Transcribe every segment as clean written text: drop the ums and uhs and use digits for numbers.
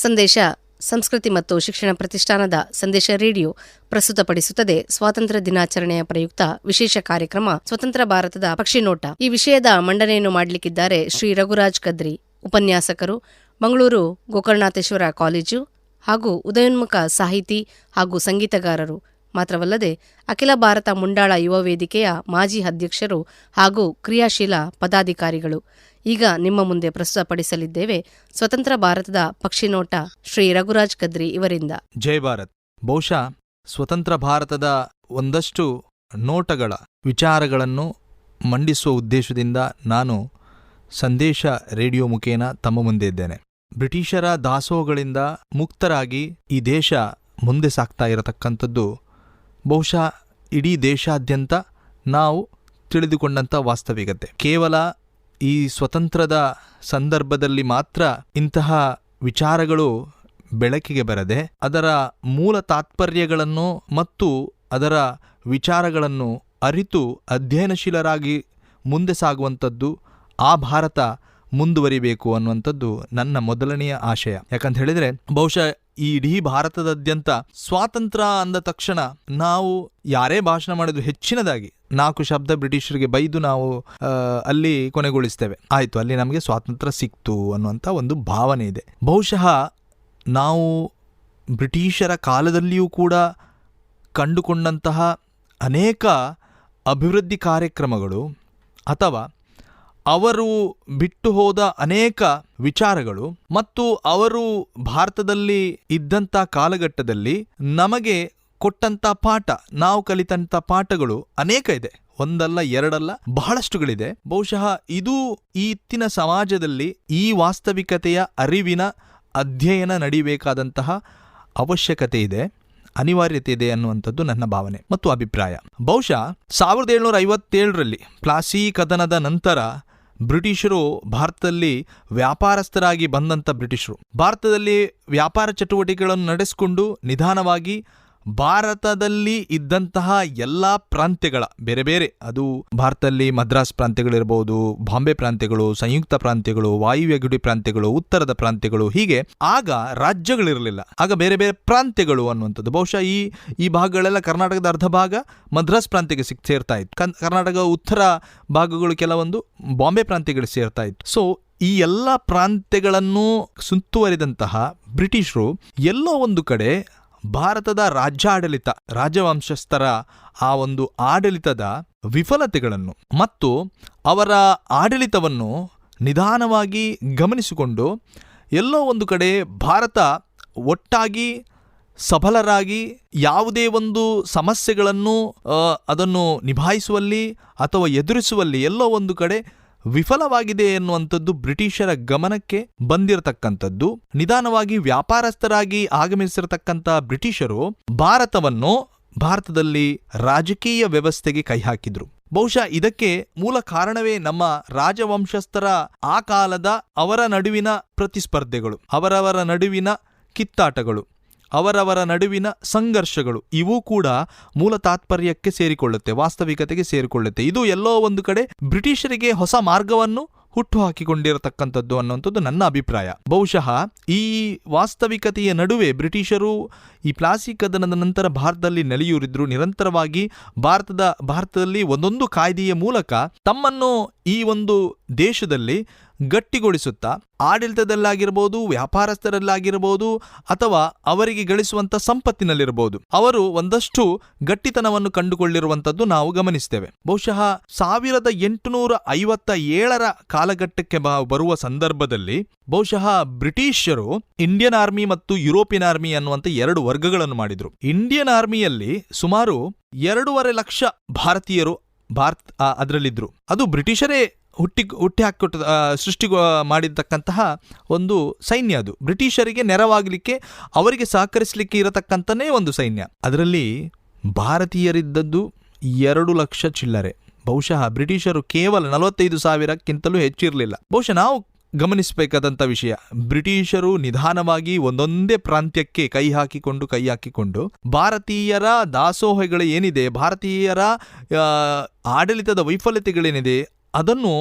ಸಂದೇಶ ಸಂಸ್ಕೃತಿ ಮತ್ತು ಶಿಕ್ಷಣ ಪ್ರತಿಷ್ಠಾನದ ಸಂದೇಶ ರೇಡಿಯೋ ಪ್ರಸ್ತುತಪಡಿಸುತ್ತದೆ ಸ್ವಾತಂತ್ರ್ಯ ದಿನಾಚರಣೆಯ ಪ್ರಯುಕ್ತ ವಿಶೇಷ ಕಾರ್ಯಕ್ರಮ ಸ್ವತಂತ್ರ ಭಾರತದ ಪಕ್ಷಿನೋಟ. ಈ ವಿಷಯದ ಮಂಡನೆಯನ್ನು ಮಾಡಲಿಕ್ಕಿದ್ದಾರೆ ಶ್ರೀ ರಘುರಾಜ್ ಕದ್ರಿ, ಉಪನ್ಯಾಸಕರು, ಮಂಗಳೂರು ಗೋಕರ್ಣನಾಥೇಶ್ವರ ಕಾಲೇಜು ಹಾಗೂ ಉದಯೋನ್ಮುಖ ಸಾಹಿತಿ ಹಾಗೂ ಸಂಗೀತಗಾರರು. ಮಾತ್ರವಲ್ಲದೆ ಅಖಿಲ ಭಾರತ ಮುಂಡಾಳ ಯುವ ವೇದಿಕೆಯ ಮಾಜಿ ಅಧ್ಯಕ್ಷರು ಹಾಗೂ ಕ್ರಿಯಾಶೀಲ ಪದಾಧಿಕಾರಿಗಳು. ಈಗ ನಿಮ್ಮ ಮುಂದೆ ಪ್ರಸ್ತುತಪಡಿಸಲಿದ್ದೇವೆ ಸ್ವತಂತ್ರ ಭಾರತದ ಪಕ್ಷಿನೋಟ ಶ್ರೀ ರಘುರಾಜ್ ಕದ್ರಿ ಇವರಿಂದ. ಜೈ ಭಾರತ್. ಬಹುಶಃ ಸ್ವತಂತ್ರ ಭಾರತದ ಒಂದಷ್ಟು ನೋಟಗಳ ವಿಚಾರಗಳನ್ನು ಮಂಡಿಸುವ ಉದ್ದೇಶದಿಂದ ನಾನು ಸಂದೇಶ ರೇಡಿಯೋ ಮುಖೇನ ತಮ್ಮ ಮುಂದೆ ಇದ್ದೇನೆ. ಬ್ರಿಟಿಷರ ದಾಸೋಹಗಳಿಂದ ಮುಕ್ತರಾಗಿ ಈ ದೇಶ ಮುಂದೆ ಸಾಗ್ತಾ ಇರತಕ್ಕಂಥದ್ದು ಬಹುಶಃ ಇಡೀ ದೇಶಾದ್ಯಂತ ನಾವು ತಿಳಿದುಕೊಂಡಂಥ ವಾಸ್ತವಿಕತೆ. ಕೇವಲ ಈ ಸ್ವತಂತ್ರದ ಸಂದರ್ಭದಲ್ಲಿ ಮಾತ್ರ ಇಂತಹ ವಿಚಾರಗಳು ಬೆಳಕಿಗೆ ಬರದೆ ಅದರ ಮೂಲ ತಾತ್ಪರ್ಯಗಳನ್ನು ಮತ್ತು ಅದರ ವಿಚಾರಗಳನ್ನು ಅರಿತು ಅಧ್ಯಯನಶೀಲರಾಗಿ ಮುಂದೆ ಸಾಗುವಂಥದ್ದು, ಆ ಭಾರತ ಮುಂದುವರಿಬೇಕು ಅನ್ನುವಂಥದ್ದು ನನ್ನ ಮೊದಲನೆಯ ಆಶಯ. ಯಾಕಂತ ಹೇಳಿದ್ರೆ ಬಹುಶಃ ಈ ಇಡೀ ಭಾರತದಾದ್ಯಂತ ಸ್ವಾತಂತ್ರ್ಯ ಅಂದ ತಕ್ಷಣ ನಾವು ಯಾರೇ ಭಾಷಣ ಮಾಡಿದ್ರು ಹೆಚ್ಚಿನದಾಗಿ 4 ಶಬ್ದ ಬ್ರಿಟಿಷರಿಗೆ ಬೈದು ನಾವು ಅಲ್ಲಿ ಕೊನೆಗೊಳಿಸ್ತೇವೆ. ಆಯ್ತು, ಅಲ್ಲಿ ನಮಗೆ ಸ್ವಾತಂತ್ರ್ಯ ಸಿಕ್ತು ಅನ್ನುವಂಥ ಒಂದು ಭಾವನೆ ಇದೆ. ಬಹುಶಃ ನಾವು ಬ್ರಿಟಿಷರ ಕಾಲದಲ್ಲಿಯೂ ಕೂಡ ಕಂಡುಕೊಂಡಂತಹ ಅನೇಕ ಅಭಿವೃದ್ಧಿ ಕಾರ್ಯಕ್ರಮಗಳು ಅಥವಾ ಅವರು ಬಿಟ್ಟು ಹೋದ ಅನೇಕ ವಿಚಾರಗಳು ಮತ್ತು ಅವರು ಭಾರತದಲ್ಲಿ ಇದ್ದಂಥ ಕಾಲಘಟ್ಟದಲ್ಲಿ ನಮಗೆ ಕೊಟ್ಟಂಥ ಪಾಠ, ನಾವು ಕಲಿತಂಥ ಪಾಠಗಳು ಅನೇಕ ಇದೆ. ಒಂದಲ್ಲ ಎರಡಲ್ಲ, ಬಹಳಷ್ಟುಗಳಿದೆ. ಬಹುಶಃ ಇದು ಈತ್ತಿನ ಸಮಾಜದಲ್ಲಿ ಈ ವಾಸ್ತವಿಕತೆಯ ಅರಿವಿನ ಅಧ್ಯಯನ ನಡೀಬೇಕಾದಂತಹ ಅವಶ್ಯಕತೆ ಇದೆ, ಅನಿವಾರ್ಯತೆ ಇದೆ ಅನ್ನುವಂಥದ್ದು ನನ್ನ ಭಾವನೆ ಮತ್ತು ಅಭಿಪ್ರಾಯ. ಬಹುಶಃ 1757ರಲ್ಲಿ ಪ್ಲಾಸಿ ಕದನದ ನಂತರ ಬ್ರಿಟಿಷರು ಭಾರತದಲ್ಲಿ ವ್ಯಾಪಾರಸ್ಥರಾಗಿ ಬಂದಂಥ ಬ್ರಿಟಿಷರು ಭಾರತದಲ್ಲಿ ವ್ಯಾಪಾರ ಚಟುವಟಿಕೆಗಳನ್ನು ನಡೆಸಿಕೊಂಡು ನಿಧಾನವಾಗಿ ಭಾರತದಲ್ಲಿ ಇದ್ದಂತಹ ಎಲ್ಲ ಪ್ರಾಂತ್ಯಗಳ ಬೇರೆ ಬೇರೆ, ಅದು ಭಾರತದಲ್ಲಿ ಮದ್ರಾಸ್ ಪ್ರಾಂತ್ಯಗಳಿರ್ಬೋದು, ಬಾಂಬೆ ಪ್ರಾಂತ್ಯಗಳು, ಸಂಯುಕ್ತ ಪ್ರಾಂತ್ಯಗಳು, ವಾಯುವ್ಯ ಗಡಿ ಪ್ರಾಂತ್ಯಗಳು, ಉತ್ತರದ ಪ್ರಾಂತ್ಯಗಳು, ಹೀಗೆ ಆಗ ರಾಜ್ಯಗಳಿರಲಿಲ್ಲ, ಆಗ ಬೇರೆ ಬೇರೆ ಪ್ರಾಂತ್ಯಗಳು ಅನ್ನುವಂಥದ್ದು. ಬಹುಶಃ ಈ ಭಾಗಗಳೆಲ್ಲ ಕರ್ನಾಟಕದ ಅರ್ಧ ಭಾಗ ಮದ್ರಾಸ್ ಪ್ರಾಂತ್ಯಕ್ಕೆ ಸೇರ್ತಾ ಇತ್ತು. ಕರ್ನಾಟಕ ಉತ್ತರ ಭಾಗಗಳು ಕೆಲವೊಂದು ಬಾಂಬೆ ಪ್ರಾಂತ್ಯಗಳಿಗೆ ಸೇರ್ತಾ ಇತ್ತು. ಸೊ ಈ ಎಲ್ಲ ಪ್ರಾಂತ್ಯಗಳನ್ನು ಸುತ್ತುವರಿದಂತಹ ಬ್ರಿಟಿಷರು ಎಲ್ಲೋ ಒಂದು ಕಡೆ ಭಾರತದ ರಾಜ್ಯಾಡಳಿತ, ರಾಜವಂಶಸ್ಥರ ಆ ಒಂದು ಆಡಳಿತದ ವಿಫಲತೆಗಳನ್ನು ಮತ್ತು ಅವರ ಆಡಳಿತವನ್ನು ನಿಧಾನವಾಗಿ ಗಮನಿಸಿಕೊಂಡು ಎಲ್ಲೋ ಒಂದು ಕಡೆ ಭಾರತ ಒಟ್ಟಾಗಿ ಸಬಲರಾಗಿ ಯಾವುದೇ ಒಂದು ಸಮಸ್ಯೆಗಳನ್ನು ಅದನ್ನು ನಿಭಾಯಿಸುವಲ್ಲಿ ಅಥವಾ ಎದುರಿಸುವಲ್ಲಿ ಎಲ್ಲೋ ಒಂದು ಕಡೆ ವಿಫಲವಾಗಿದೆ ಎನ್ನುವಂಥದ್ದು ಬ್ರಿಟಿಷರ ಗಮನಕ್ಕೆ ಬಂದಿರತಕ್ಕಂಥದ್ದು. ನಿಧಾನವಾಗಿ ವ್ಯಾಪಾರಸ್ಥರಾಗಿ ಆಗಮಿಸಿರತಕ್ಕಂಥ ಬ್ರಿಟಿಷರು ಭಾರತದಲ್ಲಿ ರಾಜಕೀಯ ವ್ಯವಸ್ಥೆಗೆ ಕೈ ಹಾಕಿದ್ರು. ಬಹುಶಃ ಇದಕ್ಕೆ ಮೂಲ ಕಾರಣವೇ ನಮ್ಮ ರಾಜವಂಶಸ್ಥರ ಆ ಕಾಲದ ಅವರ ನಡುವಿನ ಪ್ರತಿಸ್ಪರ್ಧೆಗಳು, ಅವರವರ ನಡುವಿನ ಕಿತ್ತಾಟಗಳು, ಅವರವರ ನಡುವಿನ ಸಂಘರ್ಷಗಳು, ಇವು ಕೂಡ ಮೂಲ ತಾತ್ಪರ್ಯಕ್ಕೆ ಸೇರಿಕೊಳ್ಳುತ್ತೆ, ವಾಸ್ತವಿಕತೆಗೆ ಸೇರಿಕೊಳ್ಳುತ್ತೆ. ಇದು ಎಲ್ಲೋ ಒಂದು ಕಡೆ ಬ್ರಿಟಿಷರಿಗೆ ಹೊಸ ಮಾರ್ಗವನ್ನು ಹುಟ್ಟು ಹಾಕಿಕೊಂಡಿರತಕ್ಕಂಥದ್ದು ಅನ್ನುವಂಥದ್ದು ನನ್ನ ಅಭಿಪ್ರಾಯ. ಬಹುಶಃ ಈ ವಾಸ್ತವಿಕತೆಯ ನಡುವೆ ಬ್ರಿಟಿಷರು ಈ ಪ್ಲಾಸಿ ಕದನದ ನಂತರ ಭಾರತದಲ್ಲಿ ನೆಲೆಯೂರಿದ್ರು. ನಿರಂತರವಾಗಿ ಭಾರತದಲ್ಲಿ ಒಂದೊಂದು ಕಾಯ್ದೆಯ ಮೂಲಕ ತಮ್ಮನ್ನು ಈ ಒಂದು ದೇಶದಲ್ಲಿ ಗಟ್ಟಿಗೊಳಿಸುತ್ತಾ ಆಡಳಿತದಲ್ಲಾಗಿರ್ಬೋದು, ವ್ಯಾಪಾರಸ್ಥರಲ್ಲಾಗಿರ್ಬೋದು, ಅಥವಾ ಅವರಿಗೆ ಗಳಿಸುವಂಥ ಸಂಪತ್ತಿನಲ್ಲಿರ್ಬೋದು ಅವರು ಒಂದಷ್ಟು ಗಟ್ಟಿತನವನ್ನು ಕಂಡುಕೊಳ್ಳಿರುವಂಥದ್ದು ನಾವು ಗಮನಿಸ್ತೇವೆ. ಬಹುಶಃ 1857ರ ಕಾಲಘಟ್ಟಕ್ಕೆ ಬರುವ ಸಂದರ್ಭದಲ್ಲಿ ಬಹುಶಃ ಬ್ರಿಟಿಷರು ಇಂಡಿಯನ್ ಆರ್ಮಿ ಮತ್ತು ಯುರೋಪಿಯನ್ ಆರ್ಮಿ ಅನ್ನುವಂಥ 2 ವರ್ಗಗಳನ್ನು ಮಾಡಿದ್ರು. ಇಂಡಿಯನ್ ಆರ್ಮಿಯಲ್ಲಿ ಸುಮಾರು 2.5 ಲಕ್ಷ ಭಾರತೀಯರು ಅದರಲ್ಲಿದ್ರು. ಅದು ಬ್ರಿಟಿಷರೇ ಹುಟ್ಟಿ ಹಾಕಿಕೊಟ್ಟ ಸೃಷ್ಟಿ ಮಾಡಿರ್ತಕ್ಕಂತಹ ಒಂದು ಸೈನ್ಯ. ಅದು ಬ್ರಿಟಿಷರಿಗೆ ನೆರವಾಗಲಿಕ್ಕೆ, ಅವರಿಗೆ ಸಹಕರಿಸಲಿಕ್ಕೆ ಇರತಕ್ಕಂಥನೇ ಒಂದು ಸೈನ್ಯ. ಅದರಲ್ಲಿ ಭಾರತೀಯರಿದ್ದದ್ದು 2 ಲಕ್ಷ ಚಿಲ್ಲರೆ. ಬಹುಶಃ ಬ್ರಿಟಿಷರು ಕೇವಲ 45,000ಕ್ಕಿಂತಲೂ ಹೆಚ್ಚಿರಲಿಲ್ಲ. ಬಹುಶಃ ನಾವು ಗಮನಿಸಬೇಕಾದಂಥ ವಿಷಯ, ಬ್ರಿಟಿಷರು ನಿಧಾನವಾಗಿ ಒಂದೊಂದೇ ಪ್ರಾಂತ್ಯಕ್ಕೆ ಕೈ ಹಾಕಿಕೊಂಡು ಭಾರತೀಯರ ದಾಸೋಹಗಳು ಏನಿದೆ, ಭಾರತೀಯರ ಆಡಳಿತದ ವೈಫಲ್ಯತೆಗಳೇನಿದೆ ಅದನ್ನು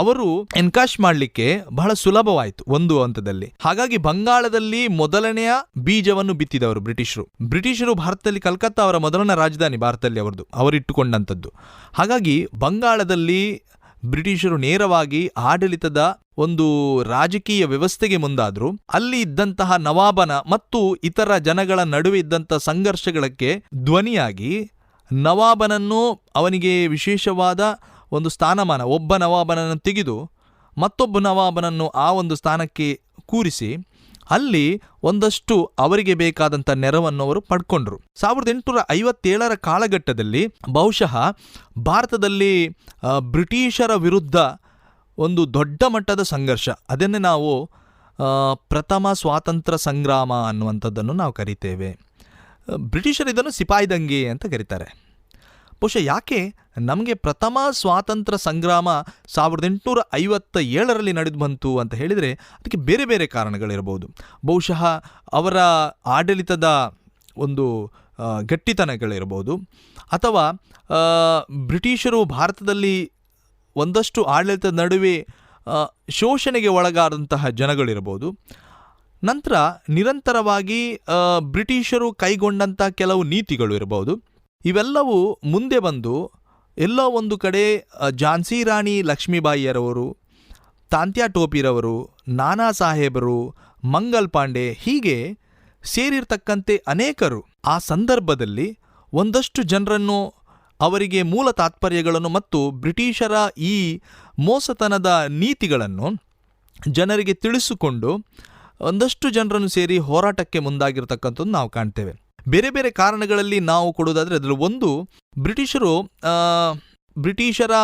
ಅವರು ಎನ್ಕಾಶ್ ಮಾಡಲಿಕ್ಕೆ ಬಹಳ ಸುಲಭವಾಯಿತು ಒಂದು ಹಂತದಲ್ಲಿ. ಹಾಗಾಗಿ ಬಂಗಾಳದಲ್ಲಿ ಮೊದಲನೆಯ ಬೀಜವನ್ನು ಬಿತ್ತಿದವರು ಬ್ರಿಟಿಷರು ಭಾರತದಲ್ಲಿ ಕಲ್ಕತ್ತಾ ಅವರ ಮೊದಲನೇ ರಾಜಧಾನಿ ಭಾರತದಲ್ಲಿ ಅವರಿಟ್ಟುಕೊಂಡಂಥದ್ದು. ಹಾಗಾಗಿ ಬಂಗಾಳದಲ್ಲಿ ಬ್ರಿಟಿಷರು ನೇರವಾಗಿ ಆಡಳಿತದ ಒಂದು ರಾಜಕೀಯ ವ್ಯವಸ್ಥೆಗೆ ಮುಂದಾದ್ರು. ಅಲ್ಲಿ ಇದ್ದಂತಹ ನವಾಬನ ಮತ್ತು ಇತರ ಜನಗಳ ನಡುವೆ ಇದ್ದಂತಹ ಸಂಘರ್ಷಗಳಿಗೆ ಧ್ವನಿಯಾಗಿ ನವಾಬನನ್ನು, ಅವನಿಗೆ ವಿಶೇಷವಾದ ಒಂದು ಸ್ಥಾನಮಾನ, ಒಬ್ಬ ನವಾಬನನ್ನು ತೆಗೆದು ಮತ್ತೊಬ್ಬ ನವಾಬನನ್ನು ಆ ಒಂದು ಸ್ಥಾನಕ್ಕೆ ಕೂರಿಸಿ ಅಲ್ಲಿ ಒಂದಷ್ಟು ಅವರಿಗೆ ಬೇಕಾದಂಥ ನೆರವನ್ನು ಅವರು ಪಡ್ಕೊಂಡ್ರು. 1857 ಕಾಲಘಟ್ಟದಲ್ಲಿ ಬಹುಶಃ ಭಾರತದಲ್ಲಿ ಬ್ರಿಟಿಷರ ವಿರುದ್ಧ ಒಂದು ದೊಡ್ಡ ಮಟ್ಟದ ಸಂಘರ್ಷ, ಅದನ್ನೇ ನಾವು ಪ್ರಥಮ ಸ್ವಾತಂತ್ರ್ಯ ಸಂಗ್ರಾಮ ಅನ್ನುವಂಥದ್ದನ್ನು ನಾವು ಕರಿತೇವೆ. ಬ್ರಿಟಿಷರು ಇದನ್ನು ಸಿಪಾಯಿ ದಂಗೆ ಅಂತ ಕರೀತಾರೆ. ಬಹುಶಃ ಯಾಕೆ ನಮಗೆ ಪ್ರಥಮ ಸ್ವಾತಂತ್ರ್ಯ ಸಂಗ್ರಾಮ 1857 ನಡೆದು ಬಂತು ಅಂತ ಹೇಳಿದರೆ ಅದಕ್ಕೆ ಬೇರೆ ಬೇರೆ ಕಾರಣಗಳಿರ್ಬೋದು. ಬಹುಶಃ ಅವರ ಆಡಳಿತದ ಒಂದು ಗಟ್ಟಿತನಗಳಿರ್ಬೋದು, ಅಥವಾ ಬ್ರಿಟಿಷರು ಭಾರತದಲ್ಲಿ ಒಂದಷ್ಟು ಆಡಳಿತದ ನಡುವೆ ಶೋಷಣೆಗೆ ಒಳಗಾದಂತಹ ಜನಗಳಿರ್ಬೋದು. ನಂತರ ನಿರಂತರವಾಗಿ ಬ್ರಿಟಿಷರು ಕೈಗೊಂಡಂಥ ಕೆಲವು ನೀತಿಗಳು ಇರಬಹುದು. ಇವೆಲ್ಲವೂ ಮುಂದೆ ಬಂದು ಎಲ್ಲೋ ಒಂದು ಕಡೆ ಝಾನ್ಸಿ ರಾಣಿ ಲಕ್ಷ್ಮೀಬಾಯಿಯರವರು, ತಾಂತ್ಯಾ ಟೋಪಿರವರು, ನಾನಾ ಸಾಹೇಬರು, ಮಂಗಲ್ ಪಾಂಡೆ, ಹೀಗೆ ಸೇರಿರ್ತಕ್ಕಂತೆ ಅನೇಕರು ಆ ಸಂದರ್ಭದಲ್ಲಿ ಒಂದಷ್ಟು ಜನರನ್ನು, ಅವರಿಗೆ ಮೂಲ ತಾತ್ಪರ್ಯಗಳನ್ನು ಮತ್ತು ಬ್ರಿಟಿಷರ ಈ ಮೋಸತನದ ನೀತಿಗಳನ್ನು ಜನರಿಗೆ ತಿಳಿಸಿಕೊಂಡು ಒಂದಷ್ಟು ಜನರನ್ನು ಸೇರಿ ಹೋರಾಟಕ್ಕೆ ಮುಂದಾಗಿರ್ತಕ್ಕಂಥದ್ದು ನಾವು ಕಾಣ್ತೇವೆ. ಬೇರೆ ಬೇರೆ ಕಾರಣಗಳಲ್ಲಿ ನಾವು ಕೊಡೋದಾದರೆ ಅದರಲ್ಲಿ ಒಂದು, ಬ್ರಿಟಿಷರ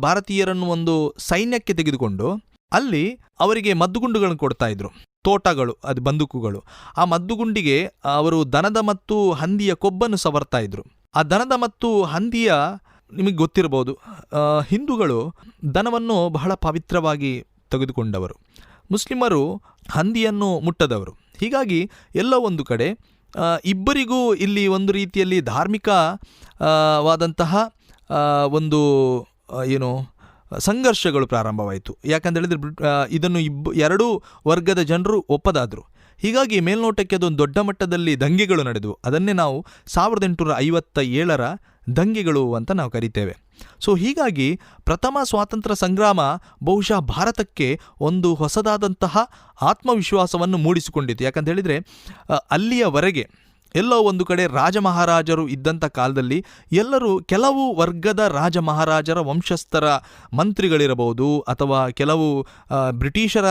ಭಾರತೀಯರನ್ನು ಒಂದು ಸೈನ್ಯಕ್ಕೆ ತೆಗೆದುಕೊಂಡು ಅಲ್ಲಿ ಅವರಿಗೆ ಮದ್ದುಗುಂಡುಗಳನ್ನು ಕೊಡ್ತಾ ಇದ್ರು, ತೋಟಗಳು, ಅದು ಬಂದೂಕುಗಳು. ಆ ಮದ್ದುಗುಂಡಿಗೆ ಅವರು ದನದ ಮತ್ತು ಹಂದಿಯ ಕೊಬ್ಬನ್ನು ಸವರ್ತಾ ಇದ್ರು. ಆ ದನದ ಮತ್ತು ಹಂದಿಯ, ನಿಮಗೆ ಗೊತ್ತಿರಬಹುದು, ಹಿಂದೂಗಳು ದನವನ್ನು ಬಹಳ ಪವಿತ್ರವಾಗಿ ತೆಗೆದುಕೊಂಡವರು, ಮುಸ್ಲಿಮರು ಹಂದಿಯನ್ನು ಮುಟ್ಟದವರು. ಹೀಗಾಗಿ ಎಲ್ಲೋ ಒಂದು ಕಡೆ ಇಬ್ಬರಿಗೂ ಇಲ್ಲಿ ಒಂದು ರೀತಿಯಲ್ಲಿ ಧಾರ್ಮಿಕವಾದಂತಹ ಒಂದು ಸಂಘರ್ಷಗಳು ಪ್ರಾರಂಭವಾಯಿತು. ಯಾಕಂತೇಳಿದರೆ ಇದನ್ನು ಎರಡೂ ವರ್ಗದ ಜನರು ಒಪ್ಪದಾದರು. ಹೀಗಾಗಿ ಮೇಲ್ನೋಟಕ್ಕೆ ಅದೊಂದು ದೊಡ್ಡ ಮಟ್ಟದಲ್ಲಿ ದಂಗೆಗಳು ನಡೆದವು. ಅದನ್ನೇ ನಾವು 1857 ದಂಗೆಗಳು ಅಂತ ನಾವು ಕರಿತೇವೆ. ಸೊ ಹೀಗಾಗಿ ಪ್ರಥಮ ಸ್ವಾತಂತ್ರ್ಯ ಸಂಗ್ರಾಮ ಬಹುಶಃ ಭಾರತಕ್ಕೆ ಒಂದು ಹೊಸದಾದಂತಹ ಆತ್ಮವಿಶ್ವಾಸವನ್ನು ಮೂಡಿಸಿಕೊಂಡಿತು. ಯಾಕಂತ ಹೇಳಿದರೆ ಅಲ್ಲಿಯವರೆಗೆ ಎಲ್ಲೋ ಒಂದು ಕಡೆ ರಾಜ ಮಹಾರಾಜರು ಇದ್ದಂಥ ಕಾಲದಲ್ಲಿ ಎಲ್ಲರೂ ಕೆಲವು ವರ್ಗದ ರಾಜ ಮಹಾರಾಜರ ವಂಶಸ್ಥರ ಮಂತ್ರಿಗಳಿರಬಹುದು, ಅಥವಾ ಕೆಲವು ಬ್ರಿಟಿಷರ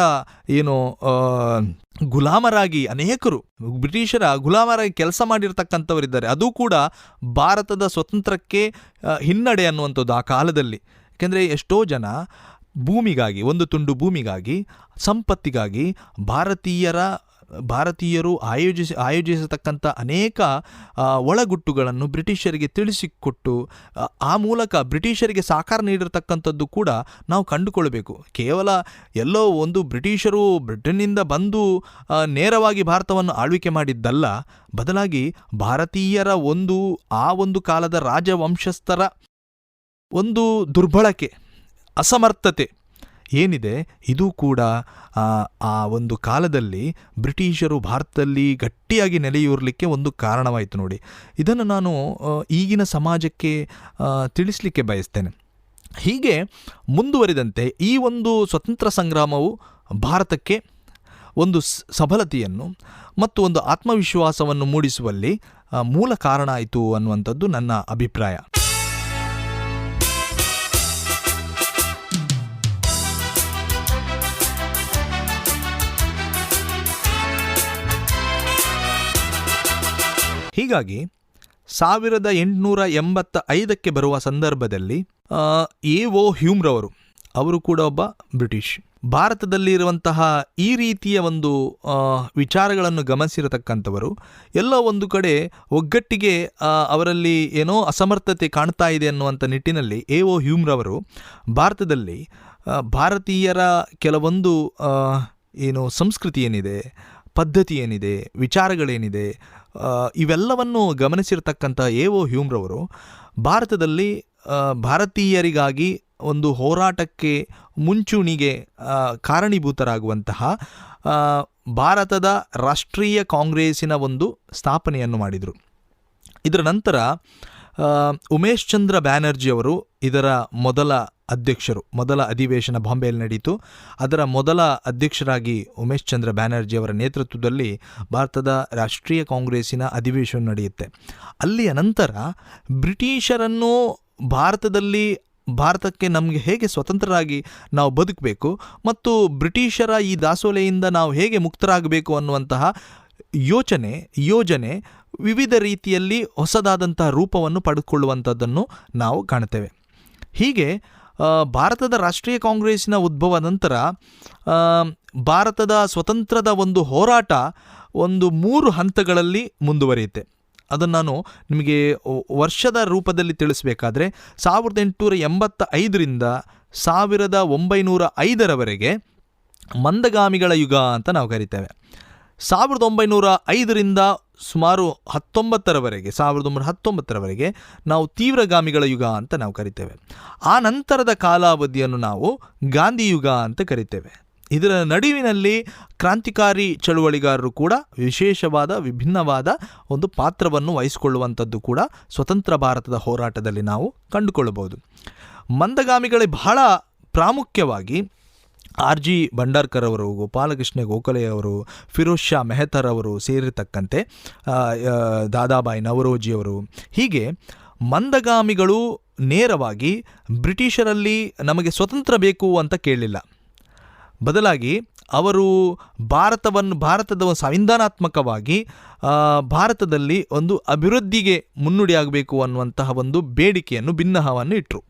ಗುಲಾಮರಾಗಿ ಅನೇಕರು ಬ್ರಿಟಿಷರ ಗುಲಾಮರಾಗಿ ಕೆಲಸ ಮಾಡಿರ್ತಕ್ಕಂಥವರಿದ್ದಾರೆ. ಅದು ಕೂಡ ಭಾರತದ ಸ್ವತಂತ್ರಕ್ಕೆ ಹಿನ್ನಡೆ ಅನ್ನುವಂಥದ್ದು ಆ ಕಾಲದಲ್ಲಿ. ಯಾಕೆಂದರೆ ಎಷ್ಟೋ ಜನ ಭೂಮಿಗಾಗಿ, ಒಂದು ತುಂಡು ಭೂಮಿಗಾಗಿ, ಸಂಪತ್ತಿಗಾಗಿ ಭಾರತೀಯರು ಆಯೋಜಿಸತಕ್ಕಂಥ ಅನೇಕ ಒಳಗುಟ್ಟುಗಳನ್ನು ಬ್ರಿಟಿಷರಿಗೆ ತಿಳಿಸಿಕೊಟ್ಟು ಆ ಮೂಲಕ ಬ್ರಿಟಿಷರಿಗೆ ಸಹಕಾರ ನೀಡಿರತಕ್ಕಂಥದ್ದು ಕೂಡ ನಾವು ಕಂಡುಕೊಳ್ಬೇಕು. ಕೇವಲ ಎಲ್ಲೋ ಒಂದು ಬ್ರಿಟಿಷರು ಬ್ರಿಟನ್ನಿಂದ ಬಂದು ನೇರವಾಗಿ ಭಾರತವನ್ನು ಆಳ್ವಿಕೆ ಮಾಡಿದ್ದಲ್ಲ, ಬದಲಾಗಿ ಭಾರತೀಯರ ಆ ಒಂದು ಕಾಲದ ರಾಜವಂಶಸ್ಥರ ಒಂದು ದುರ್ಬಳಕೆ, ಅಸಮರ್ಥತೆ ಏನಿದೆ, ಇದು ಕೂಡ ಆ ಒಂದು ಕಾಲದಲ್ಲಿ ಬ್ರಿಟಿಷರು ಭಾರತದಲ್ಲಿ ಗಟ್ಟಿಯಾಗಿ ನೆಲೆಯೂರಲಿಕ್ಕೆ ಒಂದು ಕಾರಣವಾಯಿತು ನೋಡಿ. ಇದನ್ನು ನಾನು ಈಗಿನ ಸಮಾಜಕ್ಕೆ ತಿಳಿಸಲಿಕ್ಕೆ ಬಯಸ್ತೇನೆ. ಹೀಗೆ ಮುಂದುವರಿದಂತೆ ಈ ಒಂದು ಸ್ವತಂತ್ರ ಸಂಗ್ರಾಮವು ಭಾರತಕ್ಕೆ ಒಂದು ಸಬಲತೆಯನ್ನು ಮತ್ತು ಒಂದು ಆತ್ಮವಿಶ್ವಾಸವನ್ನು ಮೂಡಿಸುವಲ್ಲಿ ಮೂಲ ಕಾರಣ ಆಯಿತು ಅನ್ನುವಂಥದ್ದು ನನ್ನ ಅಭಿಪ್ರಾಯ. ಹೀಗಾಗಿ 1885 ಬರುವ ಸಂದರ್ಭದಲ್ಲಿ ಎ.ಒ. ಹ್ಯೂಮ್ರವರು, ಅವರು ಕೂಡ ಒಬ್ಬ ಬ್ರಿಟಿಷ್, ಭಾರತದಲ್ಲಿರುವಂತಹ ಈ ರೀತಿಯ ಒಂದು ವಿಚಾರಗಳನ್ನು ಗಮನಿಸಿರತಕ್ಕಂಥವರು, ಎಲ್ಲೋ ಒಂದು ಕಡೆ ಒಗ್ಗಟ್ಟಿಗೆ ಅವರಲ್ಲಿ ಏನೋ ಅಸಮರ್ಥತೆ ಕಾಣ್ತಾ ಇದೆ ಅನ್ನುವಂಥ ನಿಟ್ಟಿನಲ್ಲಿ ಎ.ಒ. ಹ್ಯೂಮ್ರವರು ಭಾರತದಲ್ಲಿ ಭಾರತೀಯರ ಕೆಲವೊಂದು ಸಂಸ್ಕೃತಿ ಏನಿದೆ, ಪದ್ಧತಿ ಏನಿದೆ, ವಿಚಾರಗಳೇನಿದೆ, ಇವೆಲ್ಲವನ್ನು ಗಮನಿಸಿರ್ತಕ್ಕಂಥ ಎ.ಒ. ಹ್ಯೂಮ್ರವರು ಭಾರತದಲ್ಲಿ ಭಾರತೀಯರಿಗಾಗಿ ಒಂದು ಹೋರಾಟಕ್ಕೆ ಮುಂಚೂಣಿಗೆ ಕಾರಣೀಭೂತರಾಗುವಂತಹ ಭಾರತದ ರಾಷ್ಟ್ರೀಯ ಕಾಂಗ್ರೆಸ್ಸಿನ ಒಂದು ಸ್ಥಾಪನೆಯನ್ನು ಮಾಡಿದರು. ಇದರ ನಂತರ ಉಮೇಶ್ ಚಂದ್ರ ಬ್ಯಾನರ್ಜಿಯವರು ಇದರ ಮೊದಲ ಅಧ್ಯಕ್ಷರು. ಮೊದಲ ಅಧಿವೇಶನ ಬಾಂಬೆಯಲ್ಲಿ ನಡೆಯಿತು. ಅದರ ಮೊದಲ ಅಧ್ಯಕ್ಷರಾಗಿ ಉಮೇಶ್ ಚಂದ್ರ ಬ್ಯಾನರ್ಜಿಯವರ ನೇತೃತ್ವದಲ್ಲಿ ಭಾರತದ ರಾಷ್ಟ್ರೀಯ ಕಾಂಗ್ರೆಸ್ಸಿನ ಅಧಿವೇಶನ ನಡೆಯುತ್ತೆ. ಅಲ್ಲಿಯ ನಂತರ ಬ್ರಿಟಿಷರನ್ನು ಭಾರತಕ್ಕೆ ನಮಗೆ ಹೇಗೆ ಸ್ವತಂತ್ರರಾಗಿ ನಾವು ಬದುಕಬೇಕು ಮತ್ತು ಬ್ರಿಟಿಷರ ಈ ದಾಸೋಲೆಯಿಂದ ನಾವು ಹೇಗೆ ಮುಕ್ತರಾಗಬೇಕು ಅನ್ನುವಂತಹ ಯೋಜನೆ ವಿವಿಧ ರೀತಿಯಲ್ಲಿ ಹೊಸದಾದಂತಹ ರೂಪವನ್ನು ಪಡೆದುಕೊಳ್ಳುವಂಥದ್ದನ್ನು ನಾವು ಕಾಣ್ತೇವೆ. ಹೀಗೆ ಭಾರತದ ರಾಷ್ಟ್ರೀಯ ಕಾಂಗ್ರೆಸ್ಸಿನ ಉದ್ಭವ ನಂತರ ಭಾರತದ ಸ್ವತಂತ್ರದ ಒಂದು ಹೋರಾಟ ಒಂದು 3 ಹಂತಗಳಲ್ಲಿ ಮುಂದುವರಿಯುತ್ತೆ. ಅದನ್ನು ನಾನು ನಿಮಗೆ ವರ್ಷದ ರೂಪದಲ್ಲಿ ತಿಳಿಸಬೇಕಾದ್ರೆ 1885ರಿಂದ 1905ರವರೆಗೆ ಮಂದಗಾಮಿಗಳ ಯುಗ ಅಂತ ನಾವು ಕರಿತೇವೆ. 1905ರಿಂದ ಸುಮಾರು 1919ರವರೆಗೆ ನಾವು ತೀವ್ರಗಾಮಿಗಳ ಯುಗ ಅಂತ ನಾವು ಕರಿತೇವೆ. ಆ ನಂತರದ ಕಾಲಾವಧಿಯನ್ನು ನಾವು ಗಾಂಧಿ ಯುಗ ಅಂತ ಕರಿತೇವೆ. ಇದರ ನಡುವಿನಲ್ಲಿ ಕ್ರಾಂತಿಕಾರಿ ಚಳುವಳಿಗಾರರು ಕೂಡ ವಿಭಿನ್ನವಾದ ಒಂದು ಪಾತ್ರವನ್ನು ವಹಿಸಿಕೊಳ್ಳುವಂಥದ್ದು ಕೂಡ ಸ್ವತಂತ್ರ ಭಾರತದ ಹೋರಾಟದಲ್ಲಿ ನಾವು ಕಂಡುಕೊಳ್ಳಬಹುದು. ಮಂದಗಾಮಿಗಳೇ ಬಹಳ ಪ್ರಾಮುಖ್ಯವಾಗಿ R.G. ಭಂಡಾರ್ಕರ್ ಅವರು, ಗೋಪಾಲಕೃಷ್ಣ ಗೋಖಲೆ ಅವರು, ಫಿರೋಜ್ ಶಾ ಮೆಹ್ತಾರ್ ಅವರು ಸೇರಿರ್ತಕ್ಕಂತೆ ದಾದಾಬಾಯಿ ನವರೋಜಿಯವರು, ಹೀಗೆ ಮಂದಗಾಮಿಗಳು ನೇರವಾಗಿ ಬ್ರಿಟಿಷರಲ್ಲಿ ನಮಗೆ ಸ್ವತಂತ್ರ ಬೇಕು ಅಂತ ಕೇಳಲಿಲ್ಲ. ಬದಲಾಗಿ ಅವರು ಭಾರತದ ಸಂವಿಧಾನಾತ್ಮಕವಾಗಿ ಭಾರತದಲ್ಲಿ ಒಂದು ಅಭಿವೃದ್ಧಿಗೆ ಮುನ್ನುಡಿಯಾಗಬೇಕು ಅನ್ನುವಂತಹ ಒಂದು ಬೇಡಿಕೆಯನ್ನು ಭಿನ್ನಹವನ್ನು ಇಟ್ಟರು.